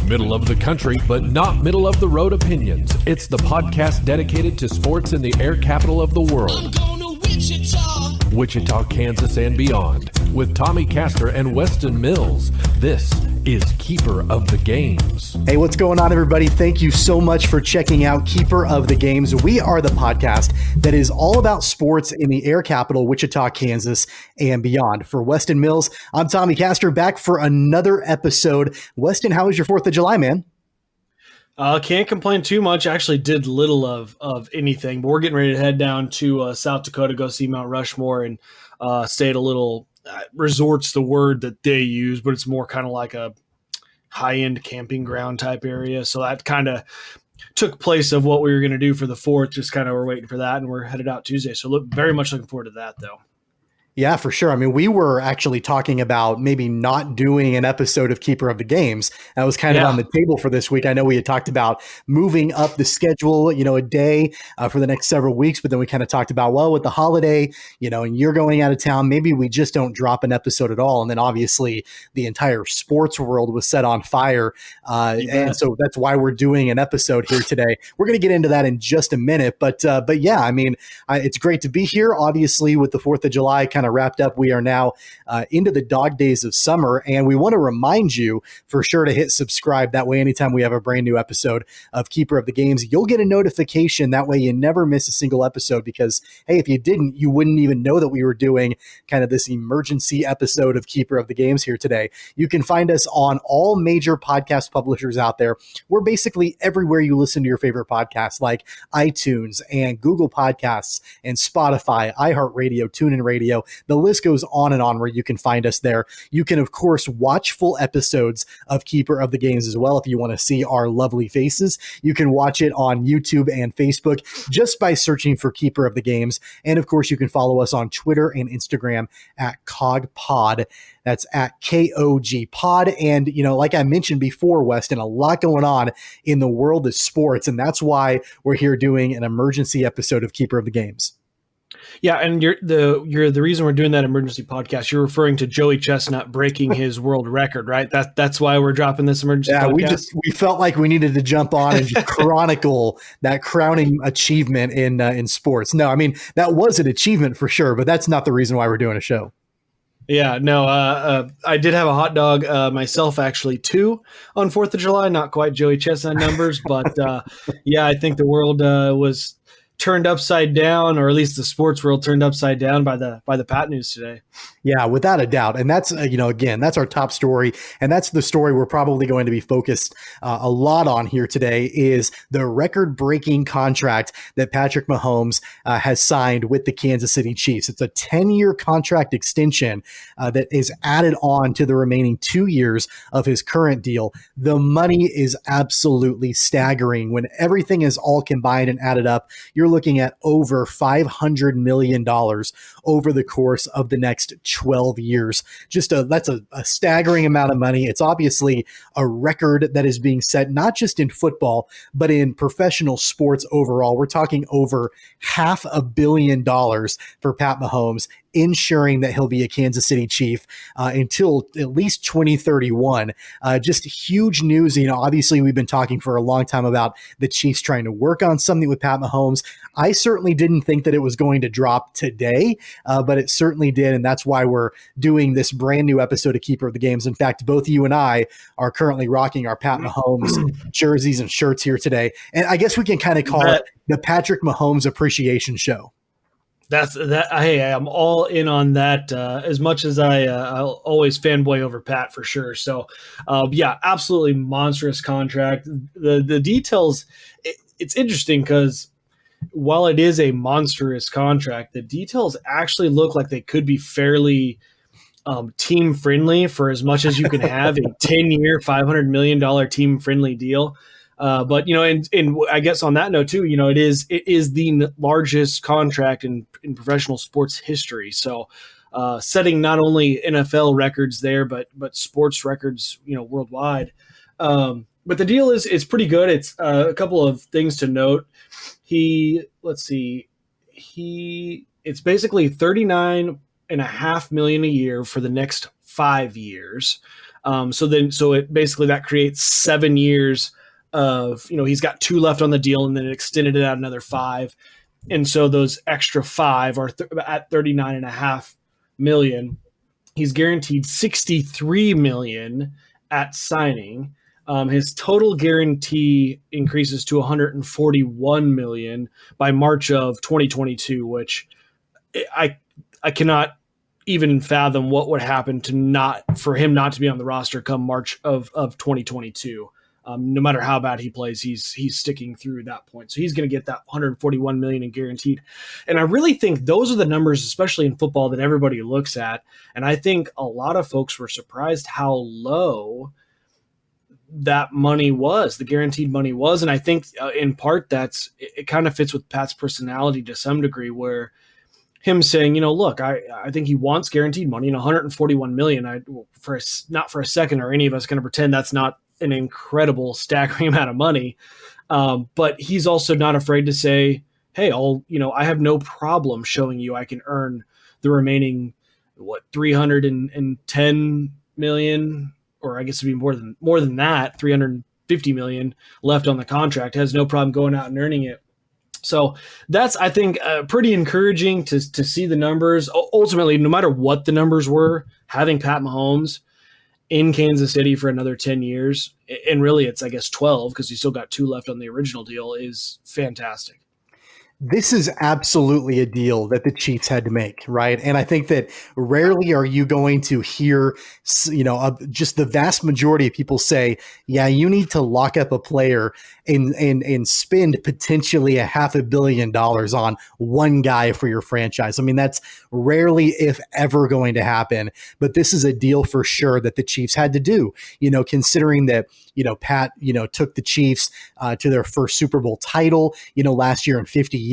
Middle of the country, but not middle of the road opinions. It's the podcast dedicated to sports in the air capital of the world. I'm going to Wichita. Wichita, Kansas, and beyond. With Tommy Castor and Weston Mills, this is Keeper of the Games. Hey, what's going on, everybody? Thank you so much for checking out Keeper of the Games. We are the podcast that is all about sports in the air capital, Wichita, Kansas, and beyond. For Weston Mills, I'm Tommy Castor, back for another episode. Weston, how was your 4th of July, man? Can't complain too much. Actually did little of anything, but we're getting ready to head down to South Dakota, go see Mount Rushmore, and stay at a little resort's the word that they use, but it's more kind of like a high-end camping ground type area. So that kind of took place of what we were going to do for the 4th. Just kind of we're waiting for that, and we're headed out Tuesday. So very much looking forward to that, though. Yeah, for sure. I mean, we were actually talking about maybe not doing an episode of Keeper of the Games. That was kind of on the table for this week. I know we had talked about moving up the schedule, a day for the next several weeks, but then we kind of talked about, well, with the holiday, and you're going out of town, maybe we just don't drop an episode at all. And then obviously the entire sports world was set on fire. And so that's why we're doing an episode here today. We're going to get into that in just a minute. But yeah, I mean, it's great to be here. Obviously, with the 4th of July kind of wrapped up, we are now into the dog days of summer, and we want to remind you for sure to hit subscribe. That way, anytime we have a brand new episode of Keeper of the Games, you'll get a notification. That way you never miss a single episode, because hey, if you didn't, you wouldn't even know that we were doing kind of this emergency episode of Keeper of the Games here today. You can find us on all major podcast publishers out there. We're basically everywhere you listen to your favorite podcasts, like iTunes and Google Podcasts and Spotify, iHeartRadio, TuneIn Radio. The list goes on and on where you can find us there. You can, of course, watch full episodes of Keeper of the Games as well if you want to see our lovely faces. You can watch it on YouTube and Facebook just by searching for Keeper of the Games. And, of course, you can follow us on Twitter and Instagram at COGPod. That's at KOG Pod. And, like I mentioned before, Weston, a lot going on in the world of sports. And that's why we're here doing an emergency episode of Keeper of the Games. Yeah, and you're the reason we're doing that emergency podcast. You're referring to Joey Chestnut breaking his world record, right? That's why we're dropping this emergency podcast. we felt like we needed to jump on and just chronicle that crowning achievement in sports. No, I mean, that was an achievement for sure, but that's not the reason why we're doing a show. Yeah, no, I did have a hot dog myself, actually, too, on 4th of July. Not quite Joey Chestnut numbers, but yeah, I think the world was turned upside down, or at least the sports world turned upside down by the Pat news today. Yeah, without a doubt. And that's, again, that's our top story. And that's the story we're probably going to be focused a lot on here today, is the record-breaking contract that Patrick Mahomes has signed with the Kansas City Chiefs. It's a 10-year contract extension that is added on to the remaining 2 years of his current deal. The money is absolutely staggering. When everything is all combined and added up, you're looking at over $500 million over the course of the next 12 years. That's a staggering amount of money. It's obviously a record that is being set, not just in football, but in professional sports overall. We're talking over $500 million for Pat Mahomes, ensuring that he'll be a Kansas City Chief until at least 2031. Just huge news. Obviously we've been talking for a long time about the Chiefs trying to work on something with Pat Mahomes. I certainly didn't think that it was going to drop today, but it certainly did. And that's why we're doing this brand new episode of Keeper of the Games. In fact, both you and I are currently rocking our Pat Mahomes jerseys and shirts here today. And I guess we can kind of call it the Patrick Mahomes Appreciation Show. Hey, I'm all in on that. As much as I'll always fanboy over Pat for sure. So, yeah, absolutely monstrous contract. The details. It's interesting because while it is a monstrous contract, the details actually look like they could be fairly team friendly, for as much as you can have a 10-year, $500 million team friendly deal. But and I guess on that note too, it is the largest contract in professional sports history. So setting not only NFL records there, but sports records, worldwide. But the deal is pretty good. It's a couple of things to note. It's basically $39.5 million a year for the next 5 years. So it basically that creates 7 years of, he's got 2 left on the deal, and then it extended it out another 5. And so those extra 5 are at $39.5 million. He's guaranteed $63 million at signing. His total guarantee increases to $141 million by March of 2022, which I cannot even fathom what would happen for him not to be on the roster come March of 2022. No matter how bad he plays, he's sticking through that point. So he's going to get that $141 million in guaranteed. And I really think those are the numbers, especially in football, that everybody looks at. And I think a lot of folks were surprised how low that money was, the guaranteed money was. And I think in part it kind of fits with Pat's personality to some degree, where him saying, look, I think he wants guaranteed money, and $141 million. Not for a second are any of us going to pretend that's not an incredible, staggering amount of money. But he's also not afraid to say, hey, I have no problem showing you I can earn the remaining, $310 million, or I guess it'd be more than that, $350 million left on the contract. Has no problem going out and earning it. So that's, I think, pretty encouraging to see the numbers. Ultimately, no matter what the numbers were, having Pat Mahomes in Kansas City for another 10 years, and really it's, I guess, 12 because he's still got 2 left on the original deal, is fantastic. This is absolutely a deal that the Chiefs had to make, right? And I think that rarely are you going to hear, just the vast majority of people say, yeah, you need to lock up a player and spend potentially $500 million on one guy for your franchise. I mean, that's rarely, if ever, going to happen. But this is a deal for sure that the Chiefs had to do, considering that, Pat, took the Chiefs to their first Super Bowl title, last year in 50 years.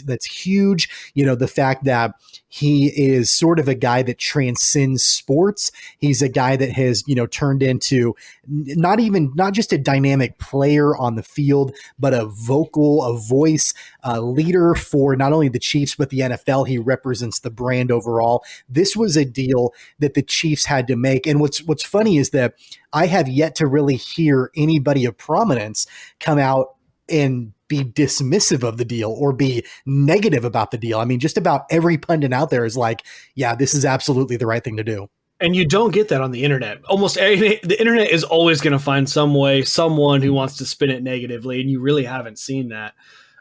That's huge. The fact that he is sort of a guy that transcends sports. He's a guy that has, turned into not just a dynamic player on the field, but a voice, leader for not only the Chiefs, but the NFL. He represents the brand overall. This was a deal that the Chiefs had to make. And what's funny is that I have yet to really hear anybody of prominence come out and be dismissive of the deal or be negative about the deal. I mean, just about every pundit out there is like, yeah, this is absolutely the right thing to do. And you don't get that on the internet. The internet is always going to find someone who wants to spin it negatively, and you really haven't seen that.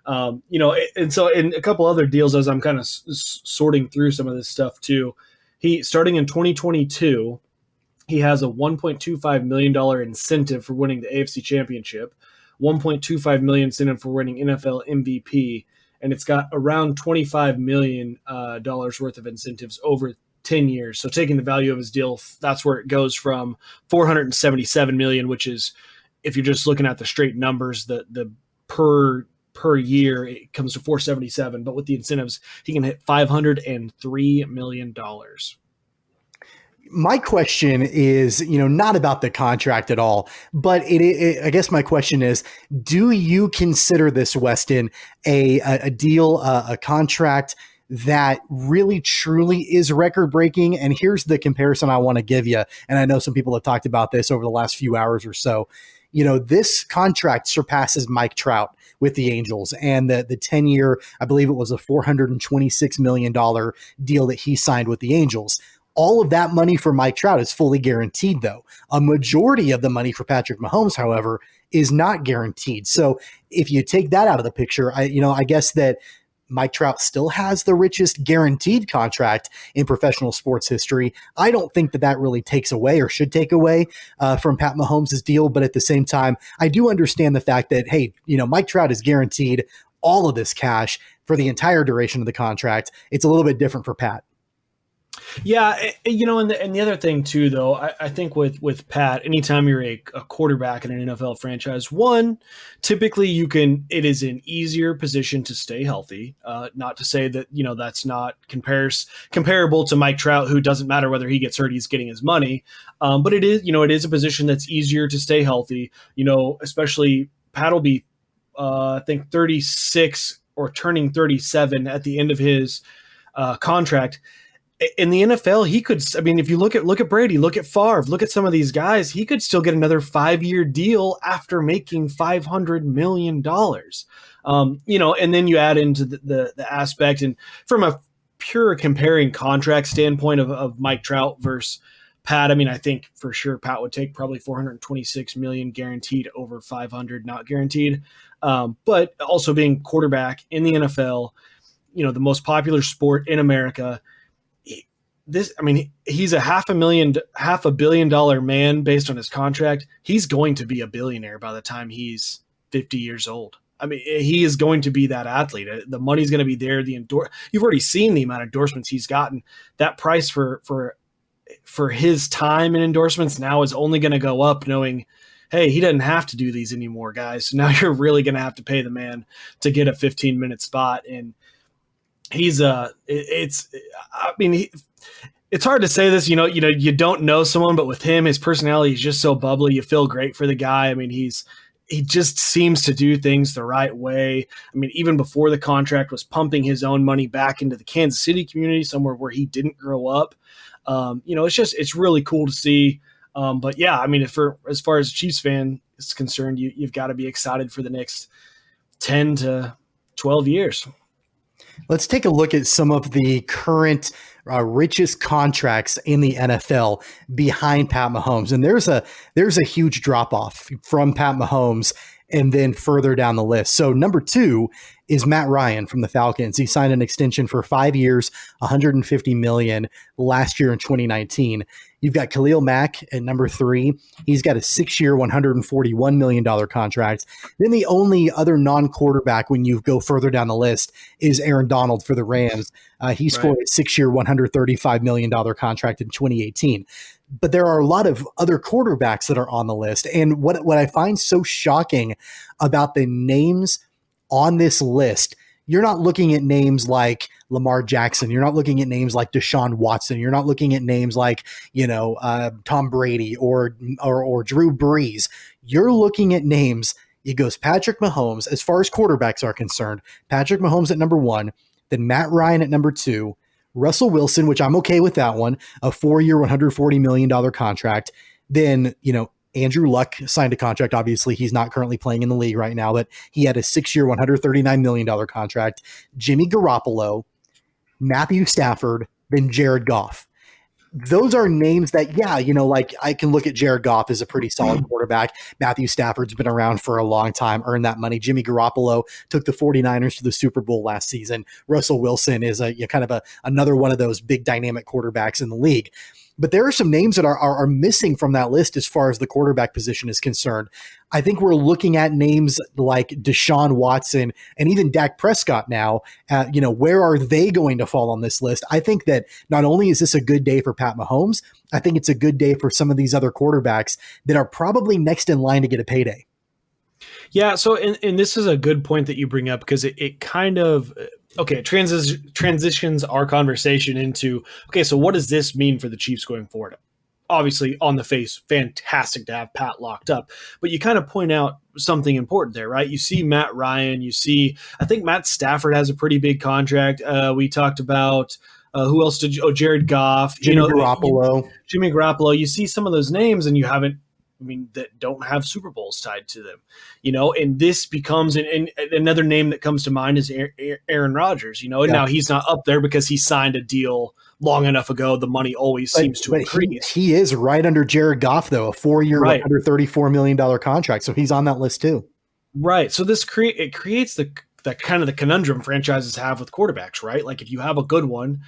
And so in a couple other deals, as I'm kind of sorting through some of this stuff too, starting in 2022, he has a $1.25 million incentive for winning the AFC Championship, $1.25 million incentive for winning NFL MVP, and it's got around $25 million worth of incentives over 10 years. So taking the value of his deal, that's where it goes from $477 million, which is, if you're just looking at the straight numbers, the per year, it comes to 477. But with the incentives, he can hit $503 million. My question is, not about the contract at all, but I guess my question is, do you consider this, Weston, a deal, a contract that really truly is record breaking? And here's the comparison I want to give you. And I know some people have talked about this over the last few hours or so. This contract surpasses Mike Trout with the Angels, and the 10-year, I believe it was a $426 million deal that he signed with the Angels. All of that money for Mike Trout is fully guaranteed, though. A majority of the money for Patrick Mahomes, however, is not guaranteed. So if you take that out of the picture, I guess that Mike Trout still has the richest guaranteed contract in professional sports history. I don't think that really takes away or should take away from Pat Mahomes' deal. But at the same time, I do understand the fact that, hey, Mike Trout is guaranteed all of this cash for the entire duration of the contract. It's a little bit different for Pat. Yeah, and the other thing too, though, I think with Pat, anytime you're a quarterback in an NFL franchise, typically it is an easier position to stay healthy. Not to say that that's not comparable to Mike Trout, who doesn't matter whether he gets hurt, he's getting his money. But it is a position that's easier to stay healthy. Especially Pat will be, I think 36 or turning 37 at the end of his contract. in the NFL, he could, I mean, if you look at Brady, look at Favre, look at some of these guys, he could still get another 5-year deal after making $500 million. And then you add into the aspect, and from a pure comparing contract standpoint of Mike Trout versus Pat, I mean, I think for sure Pat would take probably $426 million guaranteed over 500 not guaranteed. But also being quarterback in the NFL, the most popular sport in America, he's a $500 million man based on his contract. He's going to be a billionaire by the time he's 50 years old. I mean, he is going to be that athlete. The money's going to be there. You've already seen the amount of endorsements he's gotten. That price for his time and endorsements now is only going to go up, knowing, hey, he doesn't have to do these anymore, guys. So now you're really going to have to pay the man to get a 15-minute spot. And he's it's hard to say this, you don't know someone, but with him, his personality is just so bubbly. You feel great for the guy. I mean, he just seems to do things the right way. I mean, even before the contract, was pumping his own money back into the Kansas City community, somewhere where he didn't grow up. It's really cool to see. But yeah, I mean, as far as Chiefs fan is concerned, you've got to be excited for the next 10 to 12 years. Let's take a look at some of the current richest contracts in the NFL behind Pat Mahomes. And there's a huge drop off from Pat Mahomes and then further down the list. So number 2 is Matt Ryan from the Falcons. He signed an extension for 5 years, $150 million last year in 2019. You've got Khalil Mack at number 3. He's got a 6-year, $141 million contract. Then the only other non-quarterback when you go further down the list is Aaron Donald for the Rams. He scored a 6-year, $135 million contract in 2018. But there are a lot of other quarterbacks that are on the list. And what I find so shocking about the names on this list, you're not looking at names like Lamar Jackson. You're not looking at names like Deshaun Watson. You're not looking at names like, Tom Brady or Drew Brees. You're looking at names. It goes Patrick Mahomes, as far as quarterbacks are concerned, Patrick Mahomes at number 1, then Matt Ryan at number 2, Russell Wilson, which I'm okay with that one, a 4-year, $140 million contract. Then, Andrew Luck signed a contract. Obviously, he's not currently playing in the league right now, but he had a 6-year, $139 million contract. Jimmy Garoppolo, Matthew Stafford, then Jared Goff. Those are names that, I can look at Jared Goff as a pretty solid quarterback. Matthew Stafford's been around for a long time, earned that money. Jimmy Garoppolo took the 49ers to the Super Bowl last season. Russell Wilson is another one of those big dynamic quarterbacks in the league. But there are some names that are missing from that list as far as the quarterback position is concerned. I think we're looking at names like Deshaun Watson and even Dak Prescott now. Where are they going to fall on this list? I think that not only is this a good day for Pat Mahomes, I think it's a good day for some of these other quarterbacks that are probably next in line to get a payday. Yeah, so and this is a good point that you bring up, because it kind of transitions our conversation into, so what does this mean for the Chiefs going forward? Obviously, on the face, fantastic to have Pat locked up, but you kind of point out something important there, right? You see Matt Ryan, I think Matt Stafford has a pretty big contract. We talked about who else Jared Goff, Jimmy Garoppolo. Jimmy Garoppolo. You see some of those names and that don't have Super Bowls tied to them, and this becomes, and another name that comes to mind is Aaron Rodgers, and now he's not up there because he signed a deal long enough ago. The money always seems to increase. He is right under Jared Goff, though, a 4-year, $134 million contract. So he's on that list too. Right. So this creates the kind of the conundrum franchises have with quarterbacks, right? Like if you have a good one,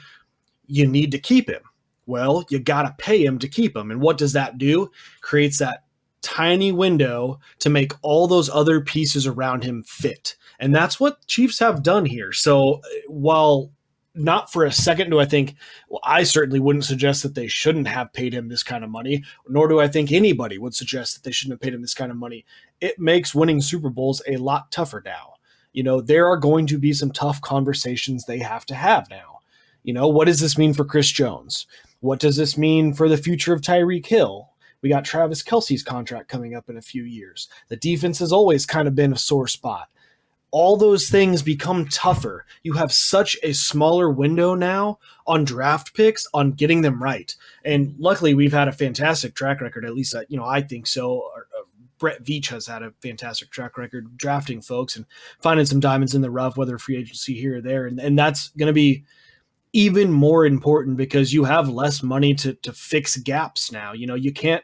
you need to keep him. Well, you got to pay him to keep him. And what does that do? Creates that tiny window to make all those other pieces around him fit. And that's what Chiefs have done here. So while not for a second do I think, I certainly wouldn't suggest that they shouldn't have paid him this kind of money, nor do I think anybody would suggest that they shouldn't have paid him this kind of money. It makes winning Super Bowls a lot tougher now. There are going to be some tough conversations they have to have now. What does this mean for Chris Jones? What does this mean for the future of Tyreek Hill? We got Travis Kelce's contract coming up in a few years. The defense has always kind of been a sore spot. all those things become tougher. You have such a smaller window now on draft picks, on getting them right. And luckily, we've had a fantastic track record, at least, I think so. Brett Veach has had a fantastic track record drafting folks and finding some diamonds in the rough, whether free agency here or there. And that's going to be even more important because you have less money to fix gaps now. You can't,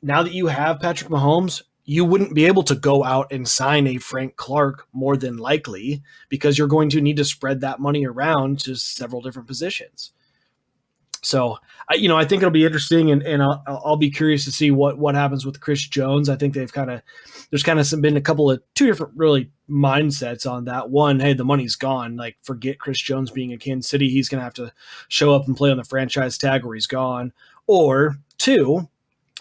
now that you have Patrick Mahomes, you wouldn't be able to go out and sign a Frank Clark more than likely because you're going to need to spread that money around to several different positions. So, I think it'll be interesting, and I'll be curious to see what happens with Chris Jones. I think there's kind of been two different really mindsets on that. One, hey, the money's gone. Like, forget Chris Jones being in Kansas City. He's going to have to show up and play on the franchise tag or he's gone. Or two,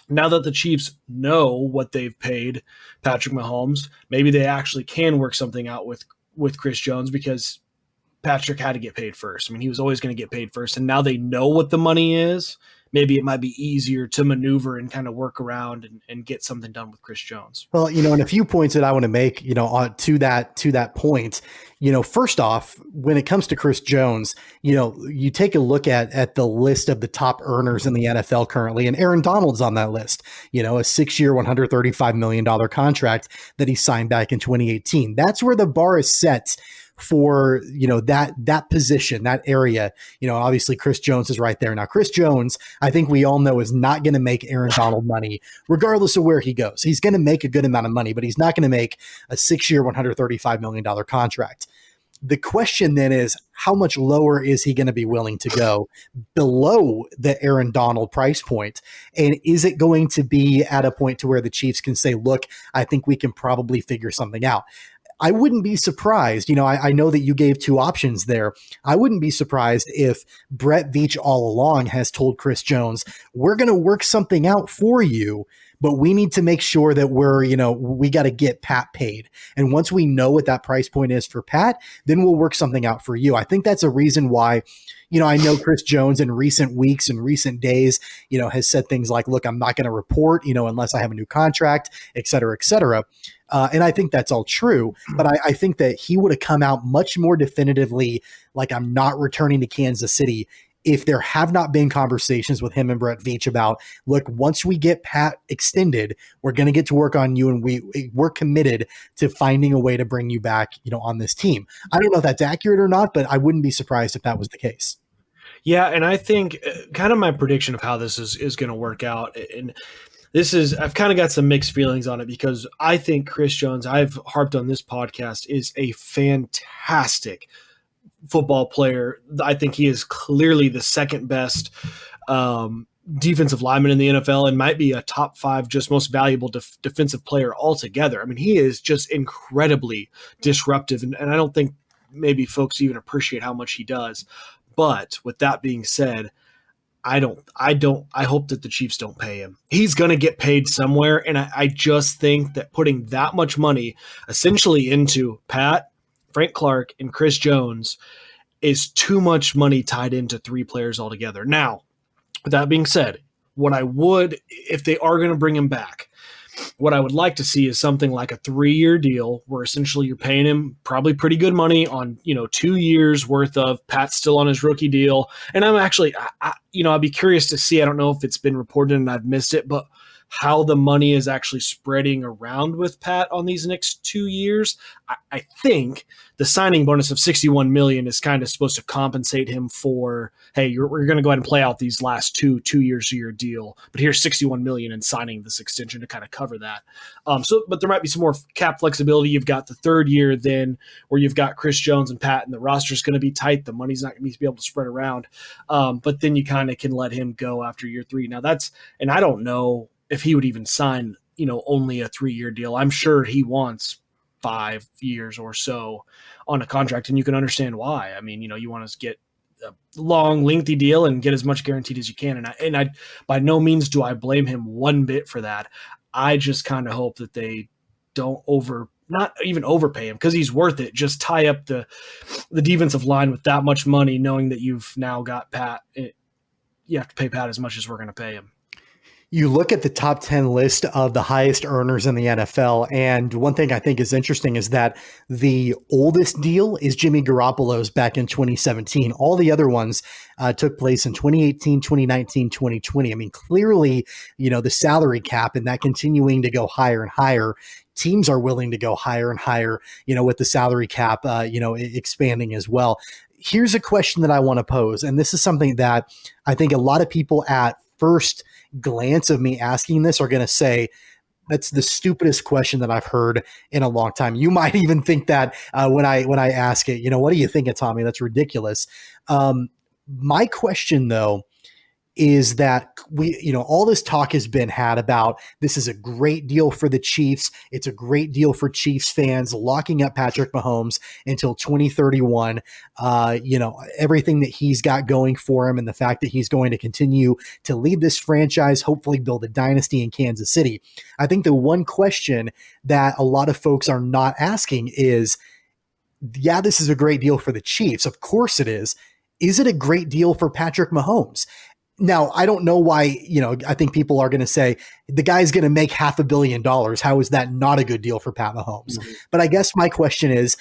now that the Chiefs know what they've paid Patrick Mahomes, maybe they actually can work something out with Chris Jones because Patrick had to get paid first. I mean, he was always going to get paid first, and now they know what the money is. Maybe it might be easier to maneuver and kind of work around and get something done with Chris Jones. Well, and a few points that I want to make, to that point, first off, when it comes to Chris Jones, you take a look at the list of the top earners in the NFL currently, and Aaron Donald's on that list, a 6-year, $135 million contract that he signed back in 2018. That's where the bar is set for, that position, that area. Obviously Chris Jones is right there. Now, Chris Jones, I think we all know, is not going to make Aaron Donald money regardless of where he goes. He's going to make a good amount of money, but he's not going to make a 6-year, $135 million contract. The question then is, how much lower is he going to be willing to go below the Aaron Donald price point? And is it going to be at a point to where the Chiefs can say, look, I think we can probably figure something out? I wouldn't be surprised. I know that you gave two options there. I wouldn't be surprised if Brett Veach all along has told Chris Jones, we're going to work something out for you, but we need to make sure that we got to get Pat paid. And once we know what that price point is for Pat, then we'll work something out for you. I think that's a reason why, I know Chris Jones in recent weeks and recent days, has said things like, look, I'm not going to report, unless I have a new contract, et cetera, et cetera. And I think that's all true, but I think that he would have come out much more definitively, like, I'm not returning to Kansas City, if there have not been conversations with him and Brett Veach about, look, once we get Pat extended, we're going to get to work on you, and we're committed to finding a way to bring you back, on this team. I don't know if that's accurate or not, but I wouldn't be surprised if that was the case. Yeah, and I think kind of my prediction of how this is going to work out, and I've kind of got some mixed feelings on it because I think Chris Jones, I've harped on this podcast, is a fantastic football player. I think he is clearly the second best defensive lineman in the NFL and might be a top 5 just most valuable defensive player altogether. I mean, he is just incredibly disruptive, and I don't think maybe folks even appreciate how much he does. But with that being said, I hope that the Chiefs don't pay him. He's going to get paid somewhere. And I just think that putting that much money essentially into Pat, Frank Clark, and Chris Jones is too much money tied into 3 players altogether. Now, with that being said, what I would, if they are going to bring him back, what I would like to see is something like a 3-year deal where essentially you're paying him probably pretty good money on, 2 years worth of Pat still on his rookie deal. And I'm actually, I'd be curious to see, I don't know if it's been reported and I've missed it, but how the money is actually spreading around with Pat on these next 2 years. I think the signing bonus of $61 million is kind of supposed to compensate him for, hey, we're going to go ahead and play out these last 2 years of your deal, but here's $61 million in signing this extension to kind of cover that. But there might be some more cap flexibility. You've got the 3rd year then where you've got Chris Jones and Pat, and the roster's going to be tight. The money's not going to be able to spread around. But then you kind of can let him go after year 3. Now and I don't know if he would even sign, only a 3-year deal. I'm sure he wants 5 years or so on a contract, and you can understand why. I mean, you want to get a long, lengthy deal and get as much guaranteed as you can. And I by no means do I blame him one bit for that. I just kind of hope that they don't not even overpay him because he's worth it. Just tie up the defensive line with that much money, knowing that you've now got Pat. You have to pay Pat as much as we're going to pay him. You look at the top 10 list of the highest earners in the NFL, and one thing I think is interesting is that the oldest deal is Jimmy Garoppolo's back in 2017. All the other ones took place in 2018, 2019, 2020. I mean, clearly, the salary cap and that continuing to go higher and higher. Teams are willing to go higher and higher, with the salary cap, expanding as well. Here's a question that I want to pose, and this is something that I think a lot of people at first glance of me asking this are going to say, that's the stupidest question that I've heard in a long time. You might even think that when I ask it, what do you think, Tommy? That's ridiculous. My question, though, is that all this talk has been had about this is a great deal for the Chiefs. It's a great deal for Chiefs fans, locking up Patrick Mahomes until 2031. Everything that he's got going for him and the fact that he's going to continue to lead this franchise, hopefully build a dynasty in Kansas City. I think the one question that a lot of folks are not asking is, yeah, this is a great deal for the Chiefs. Of course it is. Is it a great deal for Patrick Mahomes? Now, I don't know why, I think people are going to say the guy's going to make $500 million. How is that not a good deal for Pat Mahomes? Mm-hmm. But I guess my question is,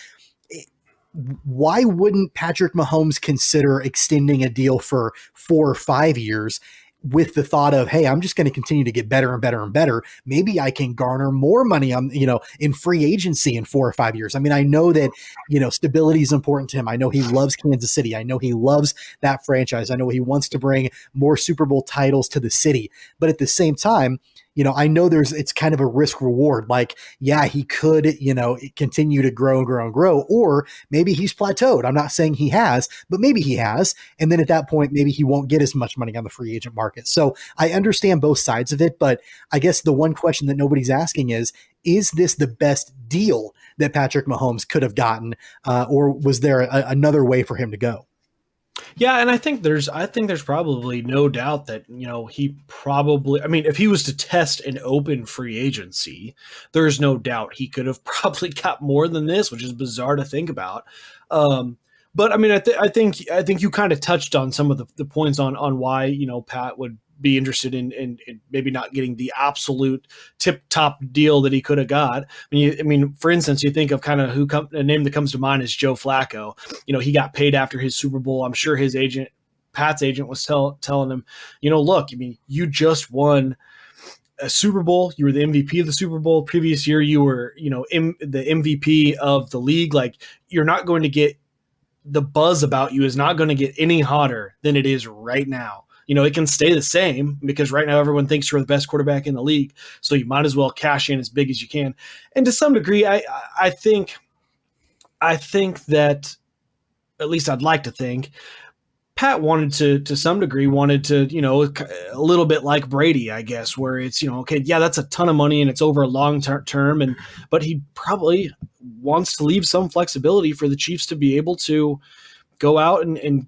why wouldn't Patrick Mahomes consider extending a deal for 4 or 5 years with the thought of, hey, I'm just going to continue to get better and better and better. Maybe I can garner more money on, in free agency in 4 or 5 years. I mean, I know that, stability is important to him. I know he loves Kansas City. I know he loves that franchise. I know he wants to bring more Super Bowl titles to the city. But at the same time, I know it's kind of a risk reward. Like, yeah, he could, continue to grow and grow and grow, or maybe he's plateaued. I'm not saying he has, but maybe he has. And then at that point, maybe he won't get as much money on the free agent market. So I understand both sides of it, but I guess the one question that nobody's asking is this the best deal that Patrick Mahomes could have gotten? Or was there another way for him to go? Yeah, and I think there's probably no doubt that, he probably, I mean, if he was to test an open free agency, there's no doubt he could have probably got more than this, which is bizarre to think about. But I mean, I think you kind of touched on some of the points on why, Pat would be interested in maybe not getting the absolute tip top deal that he could have got. I mean, for instance, you think of kind of a name that comes to mind is Joe Flacco. He got paid after his Super Bowl. I'm sure his agent, Pat's agent, was telling him, look, I mean, you just won a Super Bowl. You were the MVP of the Super Bowl. Previous year, you were, the MVP of the league. Like, you're not going to get, the buzz about you is not going to get any hotter than it is right now. It can stay the same because right now everyone thinks you're the best quarterback in the league. So you might as well cash in as big as you can. And to some degree, I think that, at least I'd like to think, Pat wanted to some degree, a little bit like Brady, I guess, where it's, okay, yeah, that's a ton of money and it's over a long term. But he probably wants to leave some flexibility for the Chiefs to be able to go out and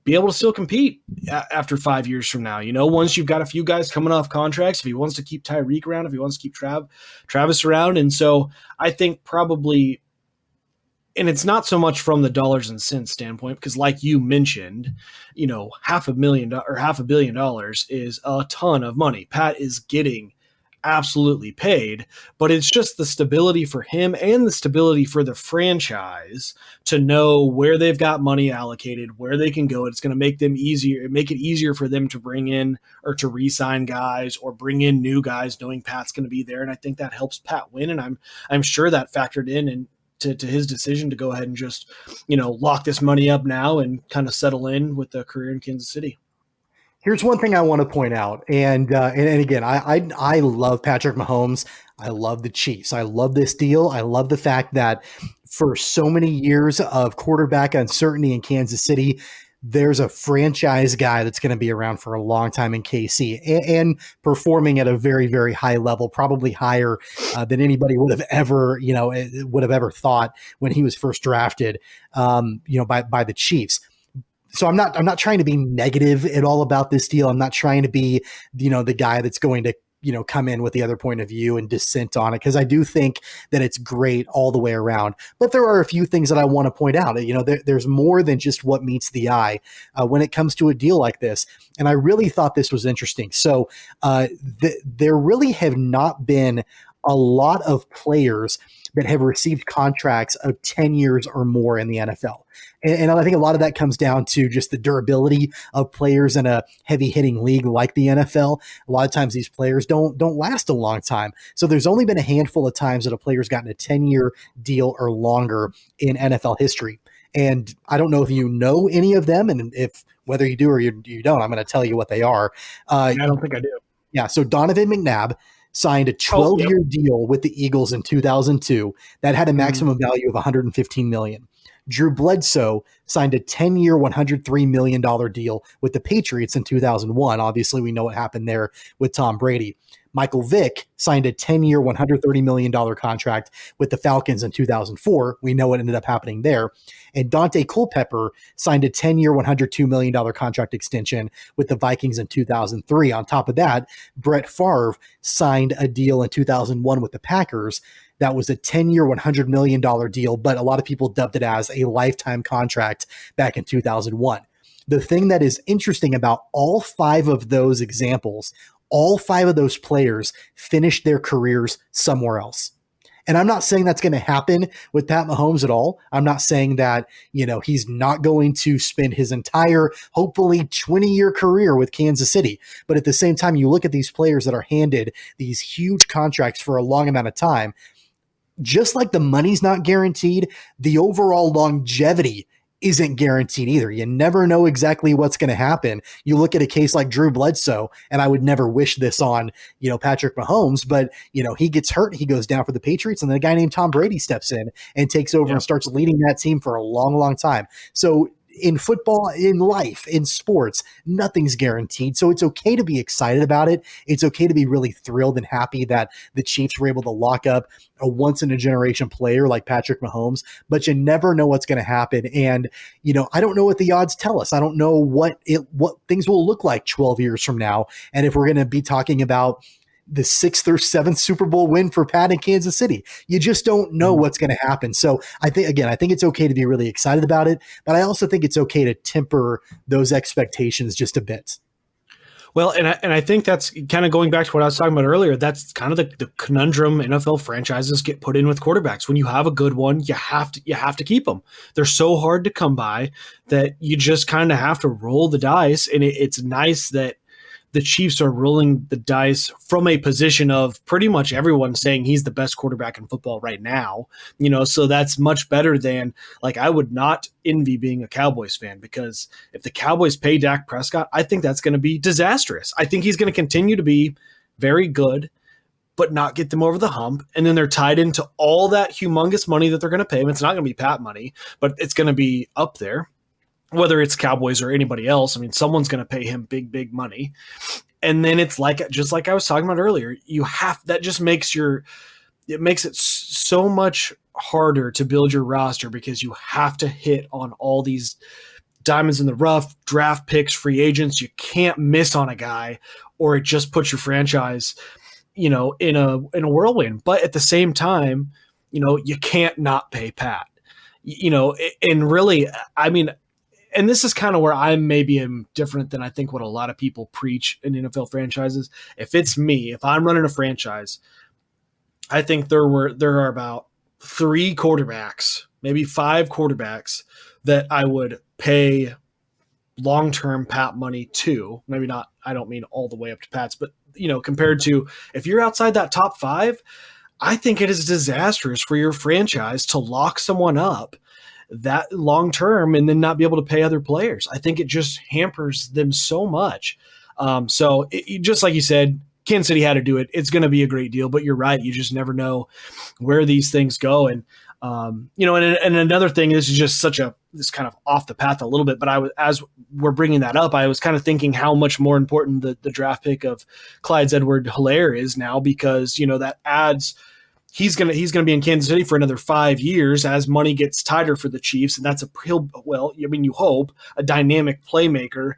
be able to still compete after 5 years from now. Once you've got a few guys coming off contracts, if he wants to keep Tyreek around, if he wants to keep Travis around. And so I think probably, and it's not so much from the dollars and cents standpoint, because like you mentioned, $500 million or $500 million is a ton of money. Pat is getting absolutely paid, but it's just the stability for him and the stability for the franchise to know where they've got money allocated, where they can go. It's going to make it easier for them to bring in or to re-sign guys or bring in new guys, knowing Pat's going to be there. And I think that helps Pat win. And I'm sure that factored in to his decision to go ahead and just, lock this money up now and kind of settle in with the career in Kansas City. Here's one thing I want to point out, and again, I love Patrick Mahomes. I love the Chiefs. I love this deal. I love the fact that for so many years of quarterback uncertainty in Kansas City, there's a franchise guy that's going to be around for a long time in KC and performing at a very, very high level, probably higher than anybody would have ever thought when he was first drafted, by the Chiefs. So I'm not trying to be negative at all about this deal. I'm not trying to be, the guy that's going to come in with the other point of view and dissent on it, because I do think that it's great all the way around. But there are a few things that I want to point out. There's more than just what meets the eye when it comes to a deal like this. And I really thought this was interesting. So there really have not been a lot of players that have received contracts of 10 years or more in the NFL. And I think a lot of that comes down to just the durability of players in a heavy hitting league like the NFL. A lot of times these players don't last a long time. So there's only been a handful of times that a player's gotten a 10-year deal or longer in NFL history. And I don't know if you know any of them, and if whether you do or you don't, I'm going to tell you what they are. I don't think I do. Yeah, so Donovan McNabb signed a 12-year deal with the Eagles in 2002 that had a maximum value of $115 million. Drew Bledsoe signed a 10-year, $103 million deal with the Patriots in 2001. Obviously, we know what happened there with Tom Brady. Michael Vick signed a 10-year, $130 million contract with the Falcons in 2004. We know what ended up happening there. And Dante Culpepper signed a 10-year, $102 million contract extension with the Vikings in 2003. On top of that, Brett Favre signed a deal in 2001 with the Packers. That was a 10-year, $100 million deal, but a lot of people dubbed it as a lifetime contract back in 2001. The thing that is interesting about all 5 of those examples, all 5 of those players finished their careers somewhere else. And I'm not saying that's going to happen with Pat Mahomes at all. I'm not saying that, he's not going to spend his entire, hopefully 20-year career with Kansas City. But at the same time, you look at these players that are handed these huge contracts for a long amount of time. Just like the money's not guaranteed, the overall longevity isn't guaranteed either. You never know exactly what's going to happen. You look at a case like Drew Bledsoe, and I would never wish this on, Patrick Mahomes, but, he gets hurt, he goes down for the Patriots, and then a guy named Tom Brady steps in and takes over and starts leading that team for a long, long time. So in football, in life, in sports, nothing's guaranteed. So it's okay to be excited about it. It's okay to be really thrilled and happy that the Chiefs were able to lock up a once-in-a-generation player like Patrick Mahomes, but you never know what's going to happen. And, I don't know what the odds tell us. I don't know what things will look like 12 years from now. And if we're going to be talking about the 6th or 7th Super Bowl win for Pat in Kansas City. You just don't know what's going to happen. So I think it's okay to be really excited about it, but I also think it's okay to temper those expectations just a bit. Well, and I think that's kind of going back to what I was talking about earlier. That's kind of the conundrum NFL franchises get put in with quarterbacks. When you have a good one, you have to keep them. They're so hard to come by that you just kind of have to roll the dice. And it's nice that the Chiefs are rolling the dice from a position of pretty much everyone saying he's the best quarterback in football right now, so that's much better than, like, I would not envy being a Cowboys fan, because if the Cowboys pay Dak Prescott, I think that's going to be disastrous. I think he's going to continue to be very good, but not get them over the hump. And then they're tied into all that humongous money that they're going to pay him. It's not going to be Pat money, but it's going to be up there. Whether it's Cowboys or anybody else, someone's going to pay him big, big money. And then it's just like I was talking about earlier, that just makes it so much harder to build your roster, because you have to hit on all these diamonds in the rough, draft picks, free agents. You can't miss on a guy, or it just puts your franchise, in a whirlwind. But at the same time, you can't not pay Pat, and really, and this is kind of where I maybe am different than I think what a lot of people preach in NFL franchises. If it's me, if I'm running a franchise, I think there are about 3 quarterbacks, maybe 5 quarterbacks that I would pay long-term Pat money to. Maybe not, I don't mean all the way up to Pat's, but compared to, if you're outside that top 5, I think it is disastrous for your franchise to lock someone up that long term and then not be able to pay other players. I think it just hampers them so much. So just like you said, Kansas City had to do it. It's going to be a great deal, but you're right. You just never know where these things go. And, and another thing, this is just this kind of off the path a little bit, but as we're bringing that up, I was kind of thinking how much more important the draft pick of Clyde Edwards-Helaire is now, because, that adds, he's going to be in Kansas City for another 5 years as money gets tighter for the Chiefs. And that's you hope, a dynamic playmaker.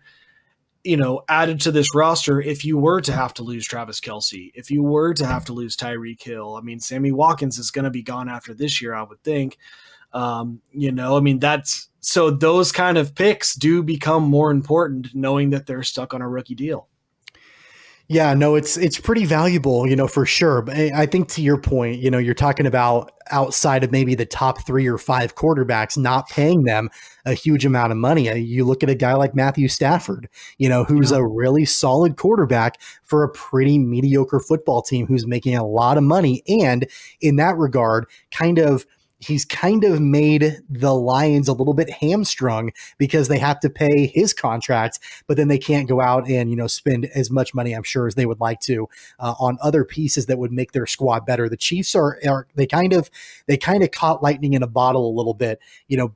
added to this roster if you were to have to lose Travis Kelce, if you were to have to lose Tyreek Hill. I mean, Sammy Watkins is going to be gone after this year, I would think. So those kind of picks do become more important knowing that they're stuck on a rookie deal. Yeah, no, it's pretty valuable, for sure. But I think to your point, you're talking about outside of maybe the top 3 or 5 quarterbacks, not paying them a huge amount of money. You look at a guy like Matthew Stafford, who's a really solid quarterback for a pretty mediocre football team who's making a lot of money. And in that regard, he's kind of made the Lions a little bit hamstrung because they have to pay his contract, but then they can't go out and, spend as much money, I'm sure, as they would like to on other pieces that would make their squad better. The Chiefs they kind of caught lightning in a bottle a little bit,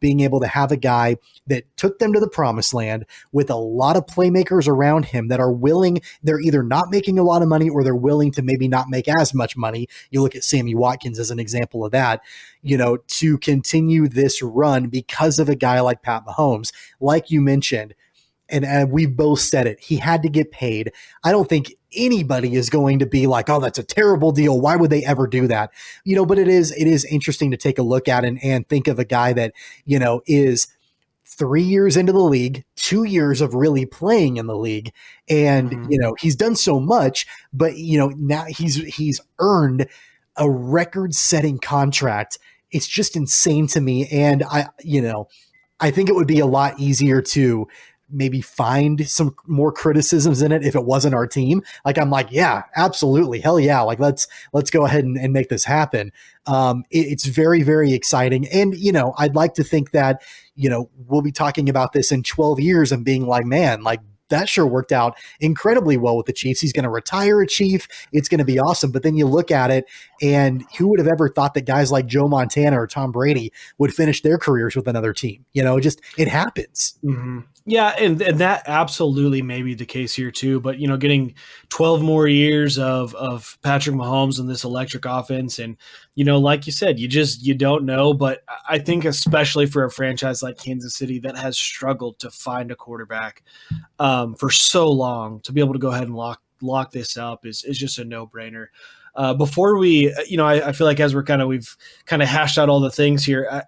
being able to have a guy that took them to the promised land with a lot of playmakers around him that are willing, they're either not making a lot of money or they're willing to maybe not make as much money. You look at Sammy Watkins as an example of that, to continue this run because of a guy like Pat Mahomes, like you mentioned. And we both said it. He had to get paid. I don't think anybody is going to be like, oh, that's a terrible deal. Why would they ever do that? But it is interesting to take a look at and think of a guy that, is 3 years into the league, 2 years of really playing in the league. And, he's done so much, but, now he's earned a record-setting contract. It's just insane to me. And I think it would be a lot easier to maybe find some more criticisms in it if it wasn't our team. Like, I'm like, yeah, absolutely. Hell yeah. Like, let's go ahead and make this happen. It's very, very exciting. And, I'd like to think that, we'll be talking about this in 12 years and being like, man, like, that sure worked out incredibly well with the Chiefs. He's going to retire a Chief. It's going to be awesome. But then you look at it, and who would have ever thought that guys like Joe Montana or Tom Brady would finish their careers with another team? It happens. Mm-hmm. Yeah, and that absolutely may be the case here too. But, getting 12 more years of Patrick Mahomes in this electric offense, and, like you said, you don't know. But I think especially for a franchise like Kansas City that has struggled to find a quarterback for so long, to be able to go ahead and lock this up is just a no-brainer. Before we, I feel like as we've kind of hashed out all the things here,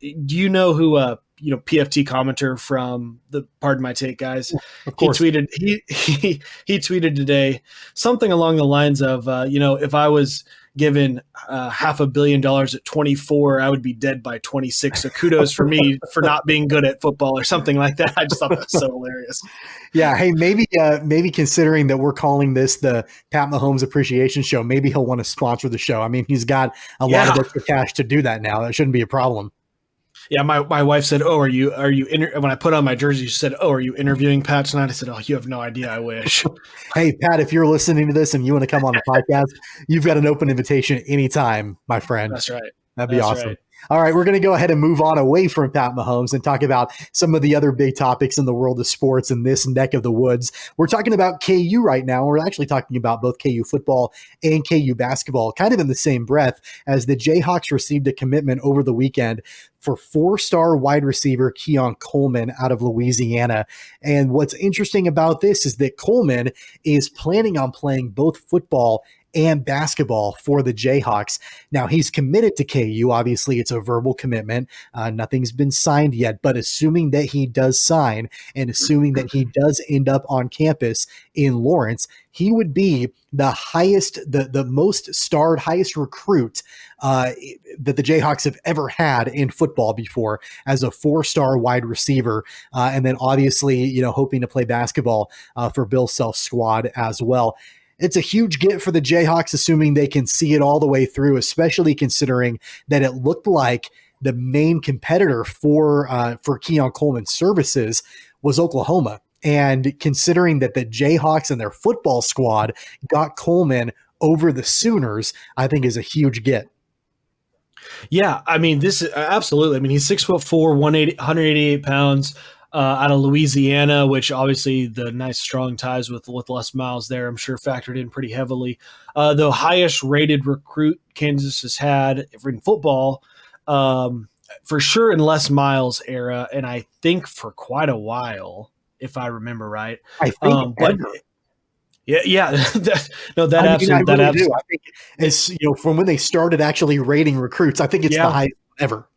do you know who PFT commenter from the Pardon My Take guys? Of course. He tweeted today something along the lines of, if I was given $500 million at 24, I would be dead by 26. So kudos for me for not being good at football or something like that. I just thought that was so hilarious. Yeah. Hey, maybe considering that we're calling this the Pat Mahomes Appreciation Show, maybe he'll want to sponsor the show. I mean, he's got a lot of extra cash to do that now. That shouldn't be a problem. Yeah, my wife said, "Oh, are you?" When I put on my jersey, she said, "Oh, are you interviewing Pat tonight?" I said, "Oh, you have no idea. I wish." Hey, Pat, if you're listening to this and you want to come on the podcast, you've got an open invitation anytime, my friend. That's right. That'd be awesome. Right. All right, we're going to go ahead and move on away from Pat Mahomes and talk about some of the other big topics in the world of sports in this neck of the woods. We're talking about KU right now. We're actually talking about both KU football and KU basketball, kind of in the same breath, as the Jayhawks received a commitment over the weekend for 4-star wide receiver Keon Coleman out of Louisiana. And what's interesting about this is that Coleman is planning on playing both football and basketball for the Jayhawks. Now, he's committed to KU. Obviously, it's a verbal commitment. Nothing's been signed yet, but assuming that he does sign and assuming that he does end up on campus in Lawrence, he would be the highest, the most starred, highest recruit that the Jayhawks have ever had in football before as a 4-star wide receiver. And then obviously, hoping to play basketball for Bill Self's squad as well. It's a huge get for the Jayhawks, assuming they can see it all the way through, especially considering that it looked like the main competitor for Keon Coleman's services was Oklahoma. And considering that the Jayhawks and their football squad got Coleman over the Sooners, I think is a huge get. Yeah, I mean, this is absolutely. I mean, he's 6'4", 188 pounds. Out of Louisiana, which obviously the nice strong ties with Les Miles there, I'm sure factored in pretty heavily. The highest rated recruit Kansas has had in football, for sure in Les Miles era, and I think for quite a while. if I remember right. I think But yeah, that absolutely. I really do. I think it's, from when they started actually rating recruits, I think it's the highest ever.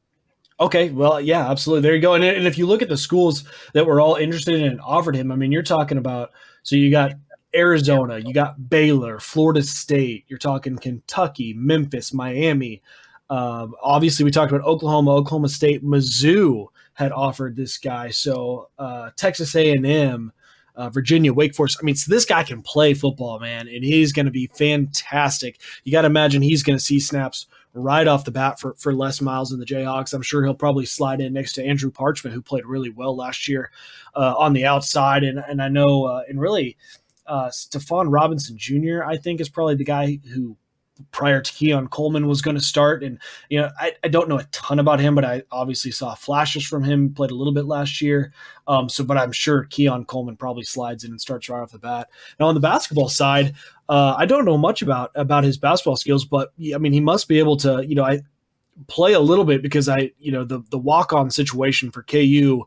Okay, well, yeah, absolutely. There you go. And if you look at the schools that were all interested in and offered him, I mean, you're talking about, so you got Arizona, you got Baylor, Florida State, you're talking Kentucky, Memphis, Miami. Obviously, we talked about Oklahoma State, Mizzou had offered this guy. So Texas A&M, Virginia, Wake Forest. I mean, so this guy can play football, man, and he's going to be fantastic. You got to imagine he's going to see snaps right off the bat for Les Miles and the Jayhawks. I'm sure he'll probably slide in next to Andrew Parchment, who played really well last year on the outside. And I know, and really, Stephon Robinson Jr., I think, is probably the guy who, prior to Keon Coleman, was going to start. And, I don't know a ton about him, but I obviously saw flashes from him, played a little bit last year. But I'm sure Keon Coleman probably slides in and starts right off the bat. Now, on the basketball side, I don't know much about his basketball skills, but I mean, he must be able to, I play a little bit because the walk-on situation for KU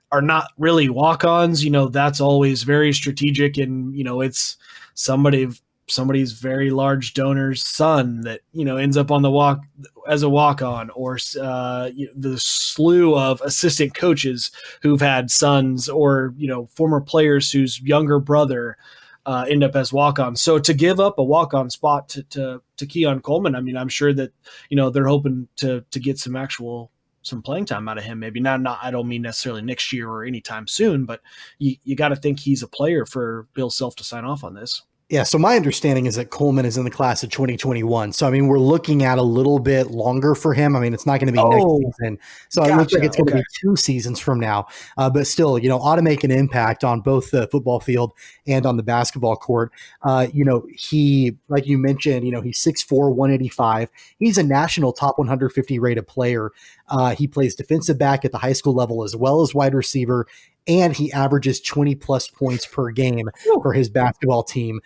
are not really walk-ons. That's always very strategic, and, it's somebody's very large donor's son that, ends up on the walk as a walk-on, or the slew of assistant coaches who've had sons, or, former players whose younger brother end up as walk-ons. So to give up a walk-on spot to Keon Coleman, I mean, I'm sure that, they're hoping to get some playing time out of him. Maybe not, I don't mean necessarily next year or anytime soon, but you got to think he's a player for Bill Self to sign off on this. Yeah, so my understanding is that Coleman is in the class of 2021. So, I mean, we're looking at a little bit longer for him. I mean, it's not going to be next season. So it looks like it's going to be 2 seasons from now. But still, ought to make an impact on both the football field and on the basketball court. He, like you mentioned, he's 6'4", 185. He's a national top 150 rated player. He plays defensive back at the high school level as well as wide receiver, and he averages 20-plus points per game for his basketball team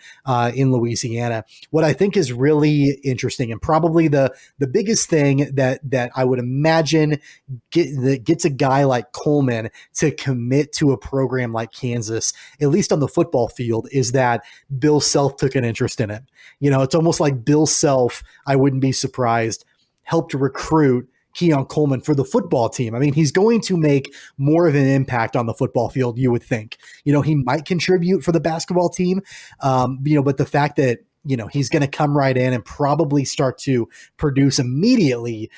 in Louisiana. What I think is really interesting, and probably the biggest thing that I would imagine that gets a guy like Coleman to commit to a program like Kansas, at least on the football field, is that Bill Self took an interest in it. It's almost like Bill Self, I wouldn't be surprised, helped recruit Keon Coleman for the football team. I mean, he's going to make more of an impact on the football field, you would think. He might contribute for the basketball team, but the fact that, he's going to come right in and probably start to produce immediately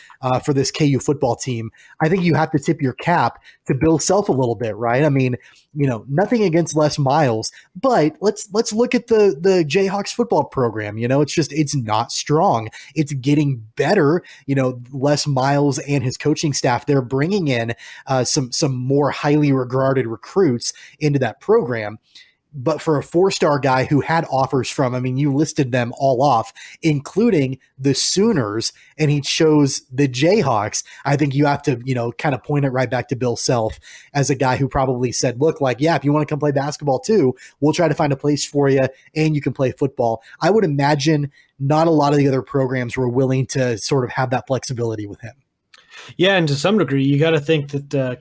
for this KU football team, I think you have to tip your cap to Bill Self a little bit, right? I mean, nothing against Les Miles, but let's look at the Jayhawks football program. It's not strong. It's getting better. Les Miles and his coaching staff, they're bringing in some more highly regarded recruits into that program. But for a 4-star guy who had offers from, I mean, you listed them all off, including the Sooners, and he chose the Jayhawks, I think you have to, kind of point it right back to Bill Self as a guy who probably said, look, if you want to come play basketball too, we'll try to find a place for you and you can play football. I would imagine not a lot of the other programs were willing to sort of have that flexibility with him. Yeah, and to some degree, you got to think that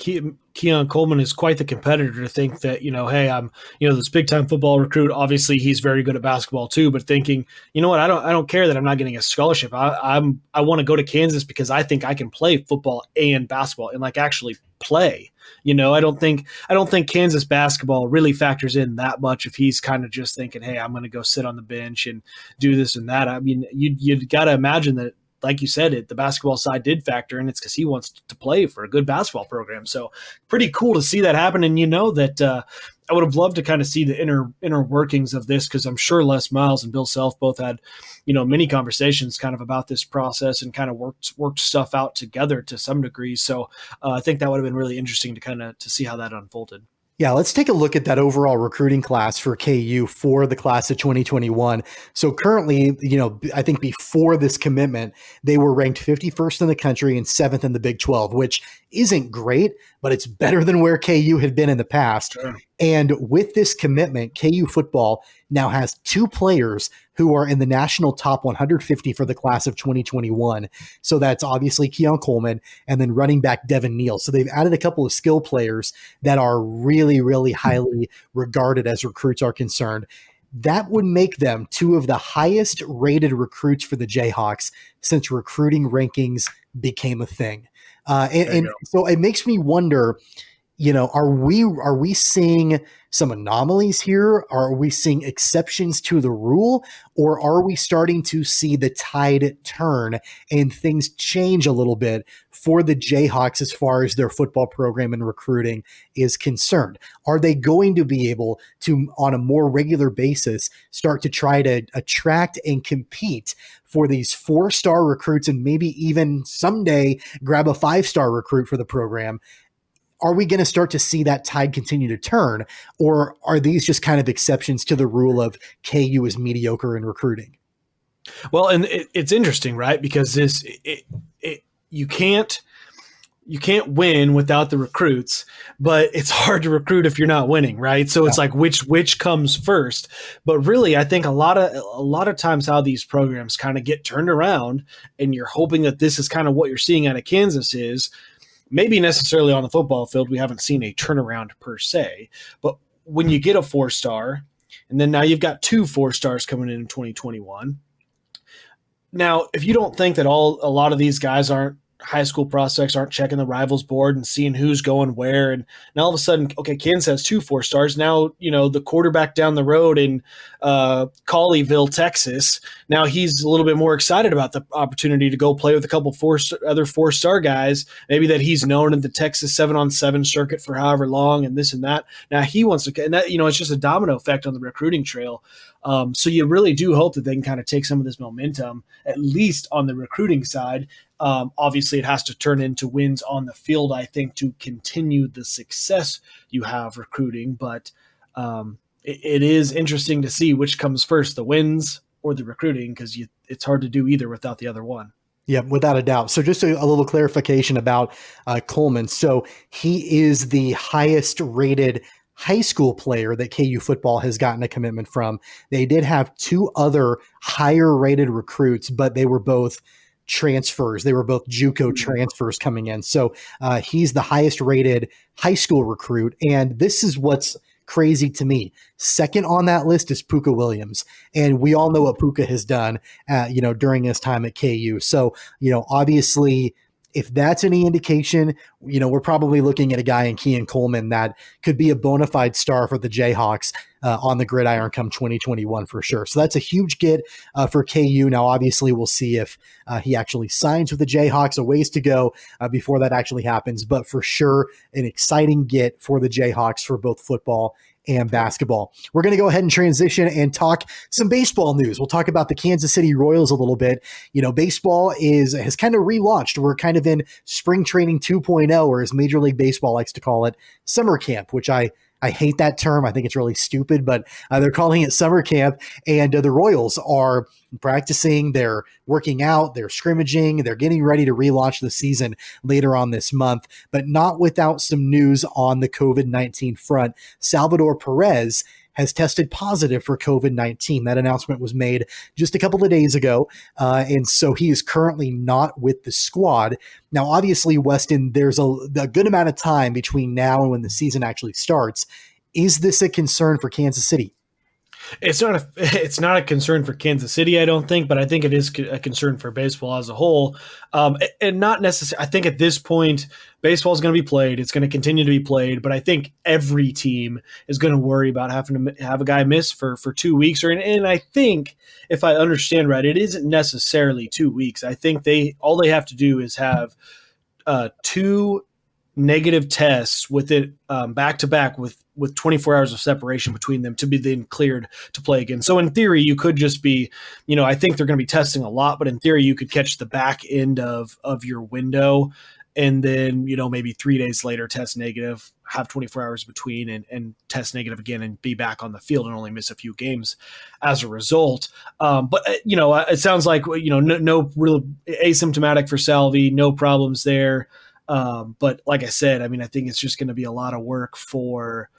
Keon Coleman is quite the competitor to think that, hey, I'm, this big time football recruit. Obviously, he's very good at basketball too. But thinking, what, I don't care that I'm not getting a scholarship. I want to go to Kansas because I think I can play football and basketball and actually play. I don't think Kansas basketball really factors in that much if he's kind of just thinking, hey, I'm going to go sit on the bench and do this and that. I mean, you got to imagine that, like you said, the basketball side did factor in. It's because he wants to play for a good basketball program. So pretty cool to see that happen. And that I would have loved to kind of see the inner workings of this, because I'm sure Les Miles and Bill Self both had, many conversations kind of about this process and kind of worked stuff out together to some degree. So I think that would have been really interesting to see how that unfolded. Yeah, let's take a look at that overall recruiting class for KU for the class of 2021. So currently, I think before this commitment, they were ranked 51st in the country and 7th in the Big 12, which isn't great, but it's better than where KU had been in the past. Sure. And with this commitment, KU football now has 2 players who are in the national top 150 for the class of 2021. So that's obviously Keon Coleman and then running back Devin Neal. So they've added a couple of skill players that are really, really highly regarded as recruits are concerned. That would make them 2 of the highest rated recruits for the Jayhawks since recruiting rankings became a thing. And so it makes me wonder, are we seeing some anomalies here? Are we seeing exceptions to the rule, or are we starting to see the tide turn and things change a little bit for the Jayhawks as far as their football program and recruiting is concerned? Are they going to be able to, on a more regular basis, start to try to attract and compete for these 4-star recruits and maybe even someday grab a 5-star recruit for the program? Are we going to start to see that tide continue to turn, or are these just kind of exceptions to the rule of KU is mediocre in recruiting? Well, and it's interesting, right? Because you can't win without the recruits, but it's hard to recruit if you're not winning, right? So it's like which comes first. But really, I think a lot of times how these programs kind of get turned around, and you're hoping that this is kind of what you're seeing out of Kansas is. Maybe necessarily on the football field, we haven't seen a turnaround per se, but when you get a 4-star, and then now you've got 2 4-stars coming in 2021. Now, if you don't think that a lot of these guys aren't high school prospects, aren't checking the rivals board and seeing who's going where, and now all of a sudden, okay, Kansas has 2 4-stars. Now, the quarterback down the road in Colleyville, Texas, now he's a little bit more excited about the opportunity to go play with a couple other 4-star guys, maybe that he's known in the Texas 7-on-7 circuit for however long, and this and that. Now he wants to, and that, it's just a domino effect on the recruiting trail. So you really do hope that they can kind of take some of this momentum, at least on the recruiting side. Obviously, it has to turn into wins on the field, I think, to continue the success you have recruiting. But it is interesting to see which comes first, the wins or the recruiting, because it's hard to do either without the other one. Yeah, without a doubt. So just a little clarification about Coleman. So he is the highest rated high school player that KU football has gotten a commitment from. They did have 2 other higher rated recruits, but they were both transfers. They were both JUCO transfers coming in. So he's the highest rated high school recruit. And this is what's crazy to me. Second on that list is Puka Williams. And we all know what Puka has done, during his time at KU. So, obviously, if that's any indication, we're probably looking at a guy in Keon Coleman that could be a bona fide star for the Jayhawks on the gridiron come 2021 for sure. So that's a huge get for KU. Now, obviously, we'll see if he actually signs with the Jayhawks. A ways to go before that actually happens, but for sure, an exciting get for the Jayhawks for both football and basketball. We're going to go ahead and transition and talk some baseball news. We'll talk about the Kansas City Royals a little bit. Baseball has kind of relaunched. We're kind of in spring training 2.0, or as Major League Baseball likes to call it, summer camp, which I hate that term. I think it's really stupid, but they're calling it summer camp. And the Royals are practicing, they're working out, they're scrimmaging, they're getting ready to relaunch the season later on this month, but not without some news on the COVID-19 front. Salvador Perez has tested positive for COVID-19. That announcement was made just a couple of days ago. And so he is currently not with the squad. Now, obviously, Weston, there's a good amount of time between now and when the season actually starts. Is this a concern for Kansas City? It's not a concern for Kansas City, I don't think, but I think it is a concern for baseball as a whole. And not necessarily, I think at this point, baseball is going to be played. It's going to continue to be played, but I think every team is going to worry about having to have a guy miss for 2 weeks. And I think, if I understand right, it isn't necessarily 2 weeks. I think all they have to do is have 2 negative tests with it back to back with 24 hours of separation between them to be then cleared to play again. So in theory, you could just be, I think they're going to be testing a lot, but in theory, you could catch the back end of your window and then, maybe 3 days later test negative, have 24 hours between and test negative again and be back on the field and only miss a few games as a result. But it sounds like, no real asymptomatic for Salvi, no problems there. But like I said, I mean, I think it's just going to be a lot of work for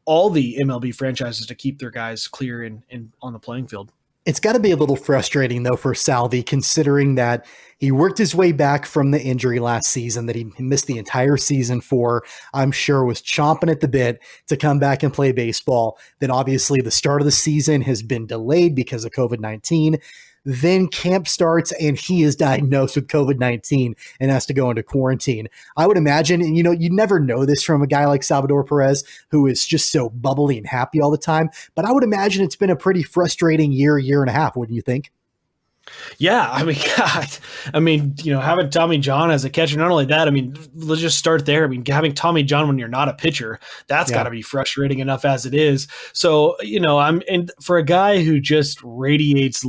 all the MLB franchises to keep their guys clear and on the playing field. It's got to be a little frustrating, though, for Salvi, considering that he worked his way back from the injury last season that he missed the entire season for. I'm sure was chomping at the bit to come back and play baseball. Then obviously the start of the season has been delayed because of COVID-19. Then camp starts and he is diagnosed with COVID-19 and has to go into quarantine. I would imagine, and you never know this from a guy like Salvador Perez, who is just so bubbly and happy all the time, but I would imagine it's been a pretty frustrating year and a half, wouldn't you think? Yeah, I mean, God, having Tommy John as a catcher, not only that, I mean, let's just start there. I mean, having Tommy John when you're not a pitcher, that's got to be frustrating enough as it is. So, and for a guy who just radiates the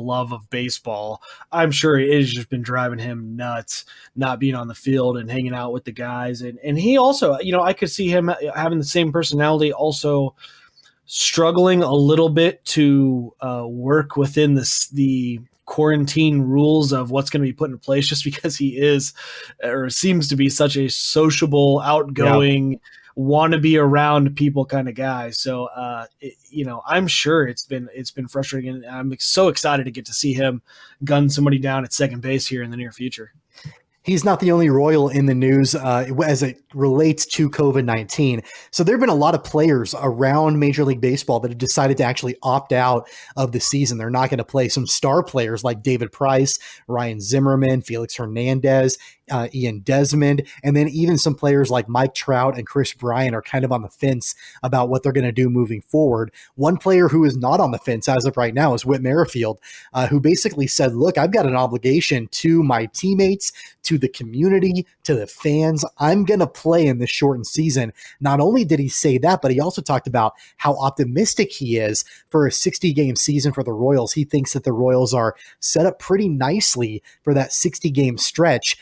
love of baseball, I'm sure it has just been driving him nuts, not being on the field and hanging out with the guys. And he also, I could see him having the same personality, also struggling a little bit to work within the quarantine rules of what's going to be put in place, just because he is or seems to be such a sociable, outgoing, want to be around people kind of guy. So, I'm sure it's been frustrating, and I'm so excited to get to see him gun somebody down at second base here in the near future. He's not the only Royal in the news as it relates to COVID-19. So there have been a lot of players around Major League Baseball that have decided to actually opt out of the season. They're not going to play. Some star players like David Price, Ryan Zimmerman, Felix Hernandez, Ian Desmond, and then even some players like Mike Trout and Chris Bryant are kind of on the fence about what they're going to do moving forward. One player who is not on the fence as of right now is Whit Merrifield, who basically said, look, I've got an obligation to my teammates, to the community, to the fans. I'm going to play in this shortened season. Not only did he say that, but he also talked about how optimistic he is for a 60-game season for the Royals. He thinks that the Royals are set up pretty nicely for that 60-game stretch.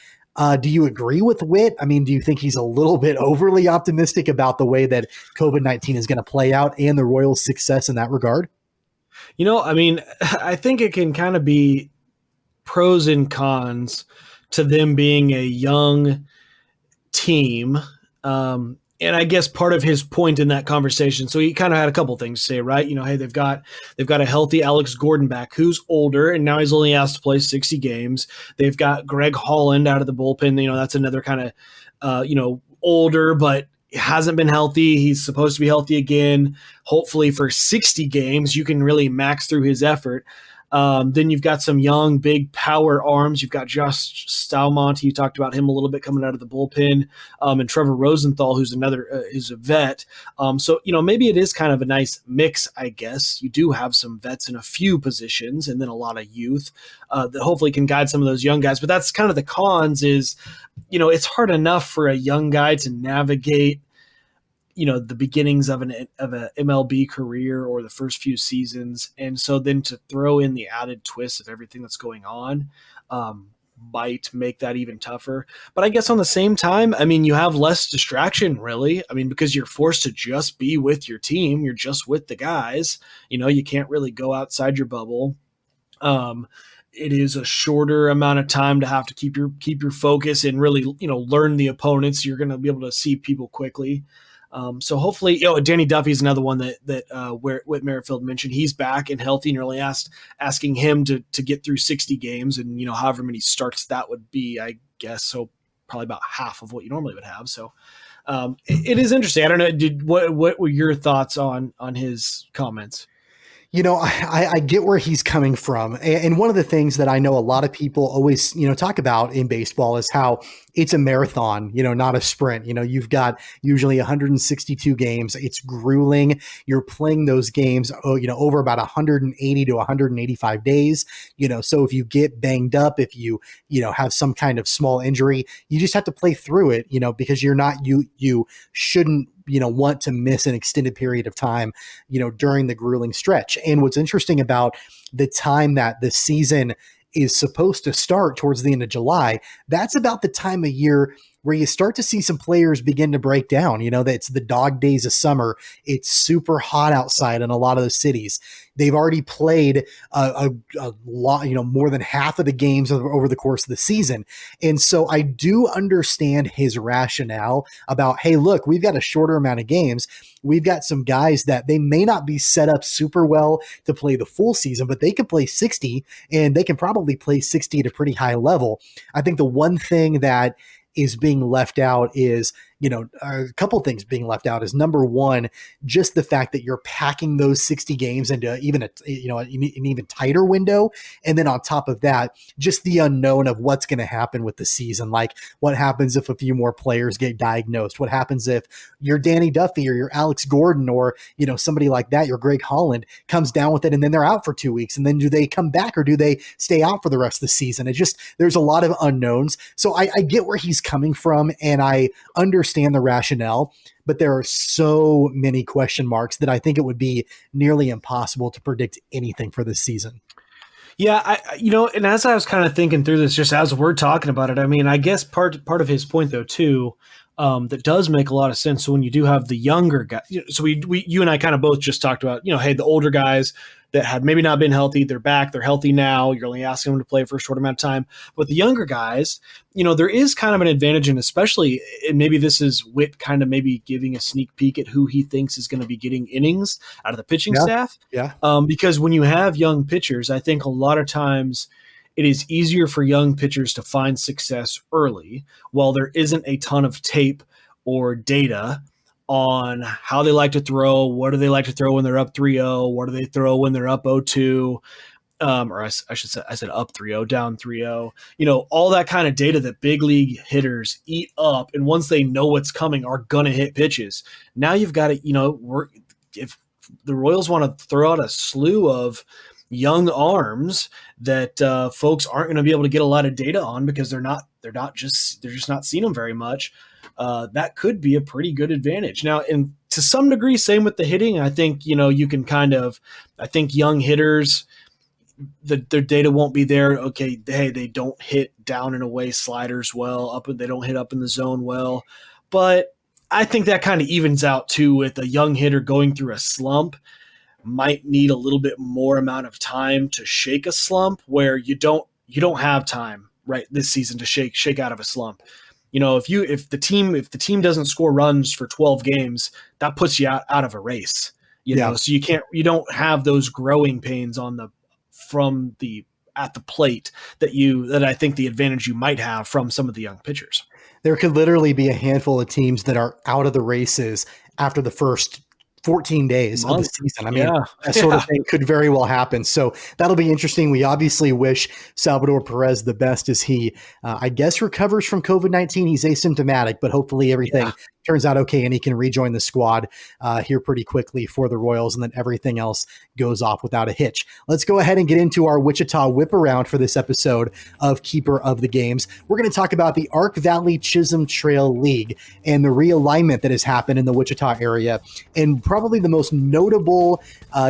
Do you agree with Whit? I mean, do you think he's a little bit overly optimistic about the way that COVID-19 is going to play out and the Royals' success in that regard? I think it can kind of be pros and cons to them being a young team. And I guess part of his point in that conversation, so he kind of had a couple things to say, right? Hey, they've got a healthy Alex Gordon back, who's older, and now he's only asked to play 60 games. They've got Greg Holland out of the bullpen. That's another kind of, older, but hasn't been healthy. He's supposed to be healthy again. Hopefully for 60 games, you can really max through his effort. Then you've got some young, big power arms. You've got Josh Stalmont. You talked about him a little bit coming out of the bullpen, and Trevor Rosenthal, who's who's a vet. So maybe it is kind of a nice mix, I guess. You do have some vets in a few positions, and then a lot of youth that hopefully can guide some of those young guys. But that's kind of the cons is, it's hard enough for a young guy to navigate the beginnings of a MLB career or the first few seasons. And so then to throw in the added twist of everything that's going on might make that even tougher. But I guess on the same time, you have less distraction, really. Because you're forced to just be with your team. You're just with the guys. You can't really go outside your bubble. It is a shorter amount of time to have to keep your focus and really, learn the opponents. You're going to be able to see people quickly. So hopefully, Danny Duffy is another one that Whit Merrifield mentioned. He's back and healthy, and you're really asking him to get through 60 games and, however many starts that would be, I guess. So probably about half of what you normally would have. So it is interesting. I don't know. What were your thoughts on his comments? I get where he's coming from. And one of the things that I know a lot of people always, talk about in baseball is how it's a marathon, not a sprint. You've got usually 162 games. It's grueling. You're playing those games, over about 180 to 185 days. So if you get banged up, if you have some kind of small injury, you just have to play through it, because you shouldn't want to miss an extended period of time, during the grueling stretch. And what's interesting about the time that the season is supposed to start towards the end of July, that's about the time of year where you start to see some players begin to break down. That it's the dog days of summer. It's super hot outside in a lot of the cities. They've already played a lot, more than half of the games over the course of the season. And so I do understand his rationale about, hey, look, we've got a shorter amount of games. We've got some guys that they may not be set up super well to play the full season, but they can play 60, and they can probably play 60 at a pretty high level. I think the one thing that is being left out is, a couple of things being left out is, number one, just the fact that you're packing those 60 games into even an even tighter window. And then on top of that, just the unknown of what's going to happen with the season. Like, what happens if a few more players get diagnosed? What happens if you're Danny Duffy or you're Alex Gordon or, somebody like that, your Greg Holland, comes down with it and then they're out for 2 weeks. And then do they come back or do they stay out for the rest of the season? There's a lot of unknowns. So I get where he's coming from, and I understand the rationale, but there are so many question marks that I think it would be nearly impossible to predict anything for this season. Yeah, and as I was kind of thinking through this, just as we're talking about it, I mean, I guess part of his point though too, that does make a lot of sense. So when you do have the younger guys, so you and I kind of both just talked about, hey, the older guys that had maybe not been healthy, they're back, they're healthy now. You're only asking them to play for a short amount of time. But the younger guys, there is kind of an advantage, and especially, and maybe this is Whit kind of maybe giving a sneak peek at who he thinks is going to be getting innings out of the pitching staff. Yeah. Because when you have young pitchers, I think a lot of times it is easier for young pitchers to find success early while there isn't a ton of tape or data on how they like to throw, what do they like to throw when they're up 3-0, what do they throw when they're up 0-2, or I should say, I said up 3-0, down 3-0, all that kind of data that big league hitters eat up, and once they know what's coming, are going to hit pitches. Now you've got to, if the Royals want to throw out a slew of young arms that folks aren't going to be able to get a lot of data on because they're just not seeing them very much. That could be a pretty good advantage. Now, and to some degree, same with the hitting. I think, you can I think young hitters, their data won't be there. Okay, hey, they don't hit down and away sliders well, they don't hit up in the zone well. But I think that kind of evens out too, with a young hitter going through a slump might need a little bit more amount of time to shake a slump, where you don't have time right this season to shake out of a slump. If the team doesn't score runs for 12 games, that puts you out of a race. So you don't have those growing pains at the plate that I think the advantage you might have from some of the young pitchers. There could literally be a handful of teams that are out of the races after the first 14 days of the season. I mean, that sort of thing could very well happen. So that'll be interesting. We obviously wish Salvador Perez the best as he, I guess, recovers from COVID-19. He's asymptomatic, but hopefully everything turns out okay and he can rejoin the squad here pretty quickly for the Royals, and then everything else goes off without a hitch. Let's go ahead and get into our Wichita Whip Around for this episode of Keeper of the Games. We're going to talk about the Ark Valley Chisholm Trail League and the realignment that has happened in the Wichita area. And probably the most notable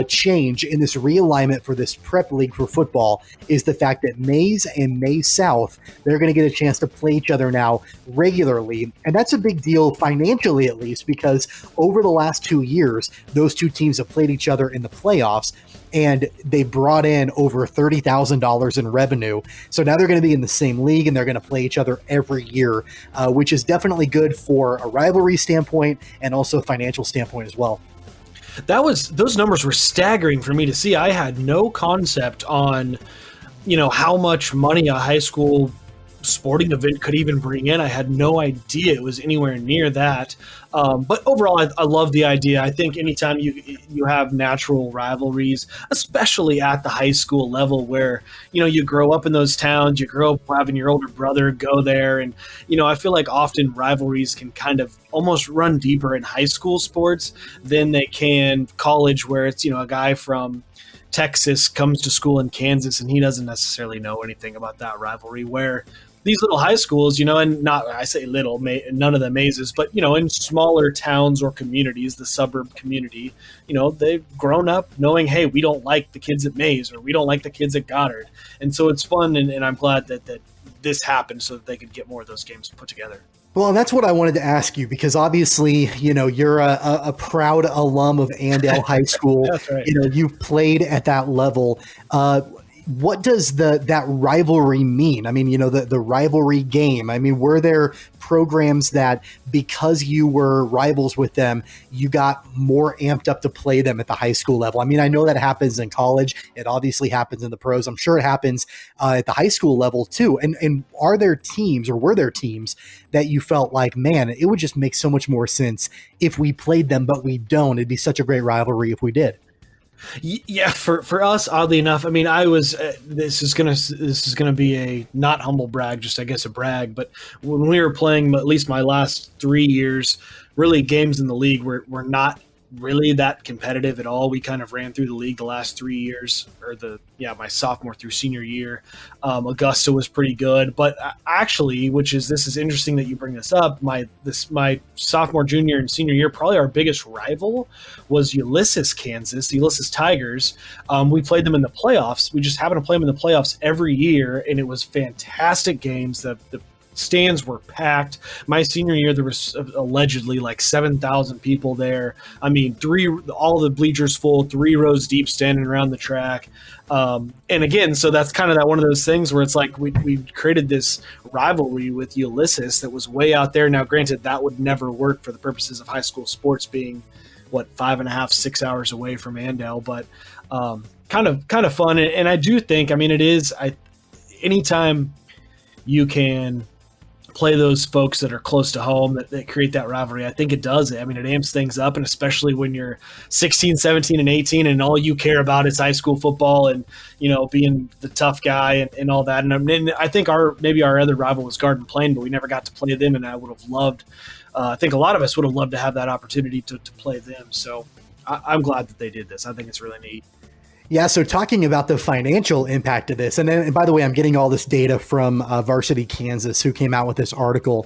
change in this realignment for this prep league for football is the fact that Maize and Maize South, they're going to get a chance to play each other now regularly. And that's a big deal financially, at least, because over the last 2 years, those two teams have played each other in the playoffs, and they brought in over $30,000 in revenue. So now they're going to be in the same league, and they're going to play each other every year, which is definitely good for a rivalry standpoint and also a financial standpoint as well. Those numbers were staggering for me to see. I had no concept on, how much money a high school sporting event could even bring in. I had no idea it was anywhere near that. But overall, I love the idea. I think anytime you have natural rivalries, especially at the high school level, where you grow up in those towns, you grow up having your older brother go there, and I feel like often rivalries can kind of almost run deeper in high school sports than they can college, where it's a guy from Texas comes to school in Kansas and he doesn't necessarily know anything about that rivalry, where these little high schools, and not, I say little, none of the mazes, but, in smaller towns or communities, the suburb community, they've grown up knowing, hey, we don't like the kids at Maize, or we don't like the kids at Goddard. And so it's fun, and I'm glad that this happened so that they could get more of those games put together. Well, and that's what I wanted to ask you, because obviously, you're a proud alum of Andale High School. That's right. You've played at that level. What does that rivalry mean? I mean, the rivalry game. I mean, were there programs that, because you were rivals with them, you got more amped up to play them at the high school level? I mean, I know that happens in college. It obviously happens in the pros. I'm sure it happens at the high school level too. And were there teams that you felt like, man, it would just make so much more sense if we played them, but we don't? It'd be such a great rivalry if we did. Yeah, for us, oddly enough, I mean, I was. This is gonna be a not humble brag, just I guess a brag. But when we were playing, at least my last 3 years, really games in the league were not really that competitive at all. We kind of ran through the league the last 3 years, or my sophomore through senior year. Augusta was pretty good, but actually, this is interesting that you bring this up. My sophomore, junior, and senior year, probably our biggest rival was Ulysses, Kansas, the Ulysses Tigers. We played them in the playoffs. We just happened to play them in the playoffs every year, and it was fantastic games. The stands were packed. My senior year, there was allegedly like 7,000 people there. I mean, all the bleachers full, 3 rows deep, standing around the track. And again, so that's kind of that one of those things where it's like we created this rivalry with Ulysses that was way out there. Now, granted, that would never work for the purposes of high school sports being 5.5, 6 hours away from Andale, but kind of fun. And I do think, I mean, it is. Anytime you can play those folks that are close to home that create that rivalry, I think it does. I mean, it amps things up, and especially when you're 16, 17, and 18 and all you care about is high school football and, being the tough guy and all that. And I think our other rival was Garden Plain, but we never got to play them, and I would have loved, I think a lot of us would have loved to have that opportunity to play them. So I'm glad that they did this. I think it's really neat. Yeah, so talking about the financial impact of this, and by the way, I'm getting all this data from Varsity Kansas, who came out with this article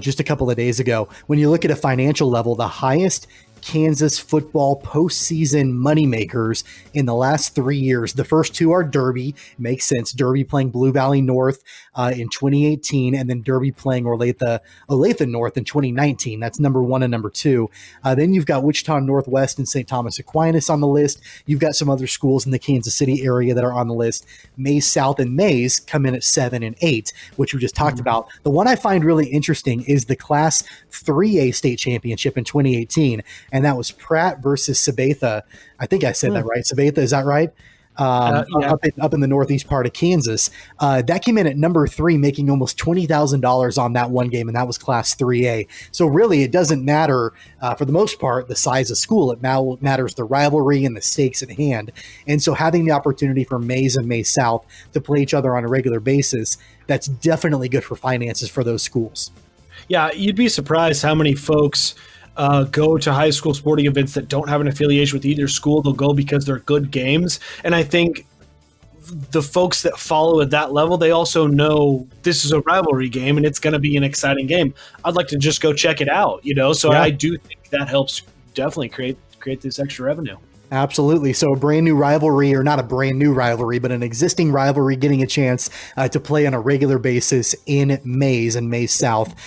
just a couple of days ago. When you look at a financial level, the highest Kansas football postseason moneymakers in the last 3 years. The first two are Derby. Makes sense. Derby playing Blue Valley North in 2018, and then Derby playing Olathe North in 2019. That's number 1 and number 2. Then you've got Wichita Northwest and St. Thomas Aquinas on the list. You've got some other schools in the Kansas City area that are on the list. Maize South and Maize come in at 7 and 8, which we just talked about. The one I find really interesting is the Class 3A state championship in 2018. And that was Pratt versus Sabetha. I think I said that right. Sabetha, is that right? Yeah. Up in the northeast part of Kansas. That came in at number 3, making almost $20,000 on that one game, and that was Class 3A. So really, it doesn't matter, for the most part, the size of school. It now matters the rivalry and the stakes at hand. And so having the opportunity for Maize and Maize South to play each other on a regular basis, that's definitely good for finances for those schools. Yeah, you'd be surprised how many folks go to high school sporting events that don't have an affiliation with either school. They'll go because they're good games. And I think the folks that follow at that level, they also know this is a rivalry game and it's going to be an exciting game. I'd like to just go check it out, So yeah. I do think that helps definitely create this extra revenue. Absolutely. So a brand new rivalry, or not a brand new rivalry, but an existing rivalry getting a chance to play on a regular basis in Maize and Maize South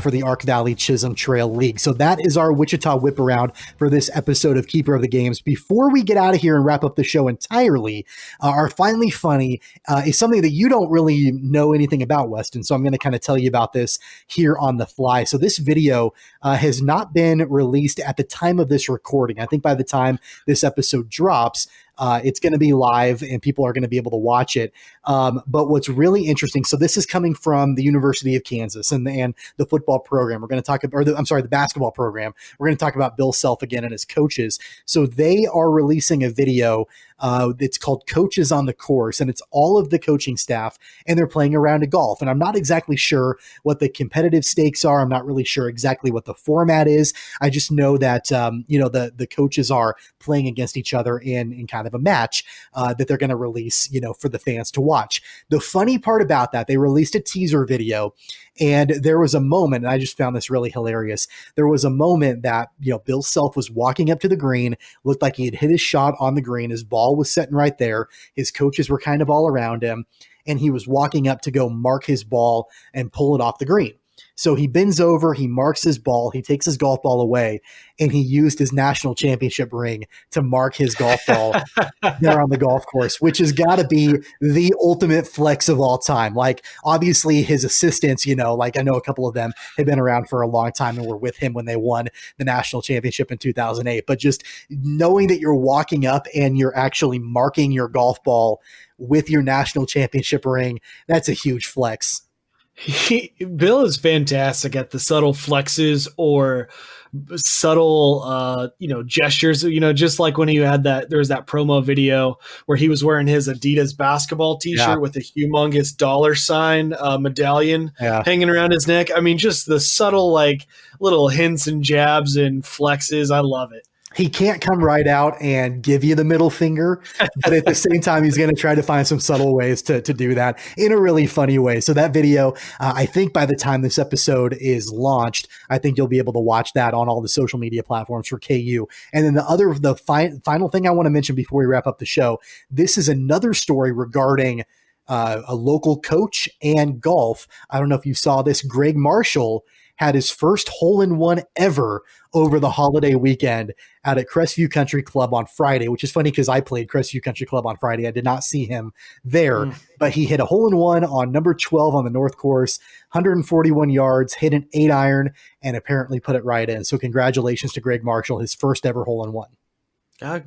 for the Ark Valley Chisholm Trail League. So that is our Wichita Whip Around for this episode of Keeper of the Games. Before we get out of here and wrap up the show entirely, our Finally Funny is something that you don't really know anything about, Weston. So I'm going to kind of tell you about this here on the fly. So this video has not been released at the time of this recording. I think by the time this episode drops, it's going to be live and people are going to be able to watch it. But what's really interesting, so this is coming from the University of Kansas and the football program. We're going to talk about, the basketball program. We're going to talk about Bill Self again and his coaches. So they are releasing a video it's called Coaches on the Course, and it's all of the coaching staff, and they're playing a round of golf. And I'm not exactly sure what the competitive stakes are. I'm not really sure exactly what the format is. I just know that, the coaches are playing against each other in kind of a match that they're going to release, for the fans to watch. The funny part about that, they released a teaser video, and there was a moment, and I just found this really hilarious. There was a moment that, Bill Self was walking up to the green, looked like he had hit his shot on the green. His ball was sitting right there. His coaches were kind of all around him, and he was walking up to go mark his ball and pull it off the green. So he bends over, he marks his ball, he takes his golf ball away, and he used his national championship ring to mark his golf ball there on the golf course, which has got to be the ultimate flex of all time. Like, obviously his assistants, like I know a couple of them have been around for a long time and were with him when they won the national championship in 2008. But just knowing that you're walking up and you're actually marking your golf ball with your national championship ring, that's a huge flex. Bill is fantastic at the subtle flexes or subtle, gestures, just like when he had there was that promo video where he was wearing his Adidas basketball t-shirt with a humongous $sign medallion hanging around his neck. I mean, just the subtle, like, little hints and jabs and flexes. I love it. He can't come right out and give you the middle finger, but at the same time, he's going to try to find some subtle ways to do that in a really funny way. So that video, I think by the time this episode is launched, I think you'll be able to watch that on all the social media platforms for KU. And then the final thing I want to mention before we wrap up the show, this is another story regarding a local coach and golf. I don't know if you saw this. Gregg Marshall had his first hole-in-one ever over the holiday weekend out at Crestview Country Club on Friday, which is funny because I played Crestview Country Club on Friday. I did not see him there, but he hit a hole-in-one on number 12 on the North Course, 141 yards, hit an 8-iron, and apparently put it right in. So congratulations to Gregg Marshall, his first ever hole-in-one.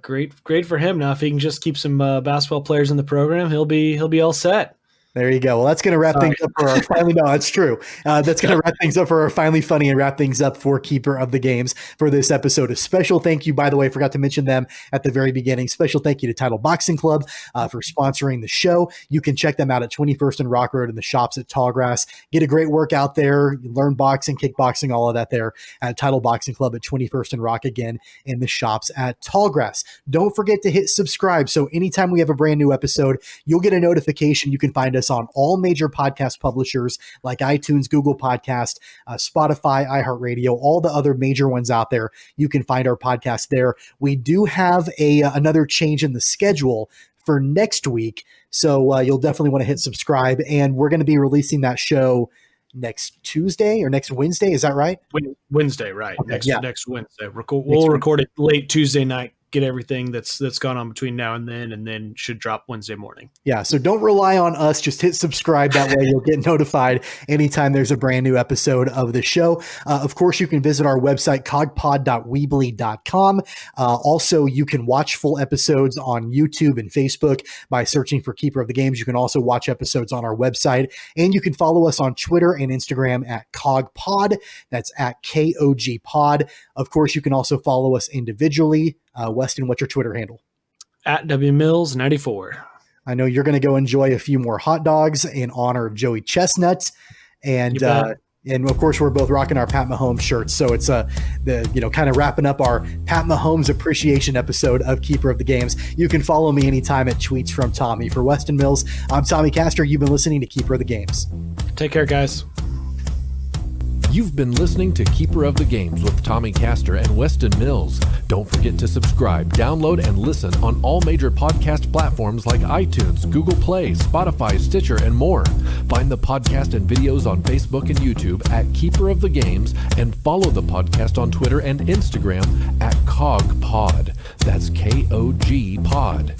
Great for him. Now, if he can just keep some basketball players in the program, he'll be all set. There you go. Well, that's going to wrap things up for our finally. No, that's true. That's going to wrap things up for our Finally Funny and wrap things up for Keeper of the Games for this episode. A special thank you, by the way, forgot to mention them at the very beginning. Special thank you to Title Boxing Club for sponsoring the show. You can check them out at 21st and Rock Road in the shops at Tallgrass. Get a great workout there. You learn boxing, kickboxing, all of that there at Title Boxing Club at 21st and Rock, again in the shops at Tallgrass. Don't forget to hit subscribe. So anytime we have a brand new episode, you'll get a notification. You can find us on all major podcast publishers like iTunes, Google Podcast, Spotify, iHeartRadio, all the other major ones out there. You can find our podcast there. We do have another change in the schedule for next week, so you'll definitely want to hit subscribe, and we're going to be releasing that show next Tuesday or next Wednesday. Is that right? Wednesday, right. Okay, next Wednesday. We'll record it late Tuesday night. Get everything that's gone on between now and then should drop Wednesday morning. Yeah, so don't rely on us. Just hit subscribe. That way you'll get notified anytime there's a brand new episode of the show. Of course, you can visit our website, cogpod.weebly.com. Also, you can watch full episodes on YouTube and Facebook by searching for Keeper of the Games. You can also watch episodes on our website, and you can follow us on Twitter and Instagram at CogPod. That's at KOGPod. Of course, you can also follow us individually. Weston, what's your Twitter handle? At WMills94. I know you're going to go enjoy a few more hot dogs in honor of Joey Chestnut. And of course, we're both rocking our Pat Mahomes shirts. So it's kind of wrapping up our Pat Mahomes Appreciation episode of Keeper of the Games. You can follow me anytime at Tweets from Tommy. For Weston Mills, I'm Tommy Castor. You've been listening to Keeper of the Games. Take care, guys. You've been listening to Keeper of the Games with Tommy Castor and Weston Mills. Don't forget to subscribe, download, and listen on all major podcast platforms like iTunes, Google Play, Spotify, Stitcher, and more. Find the podcast and videos on Facebook and YouTube at Keeper of the Games, and follow the podcast on Twitter and Instagram at CogPod. That's KOG Pod.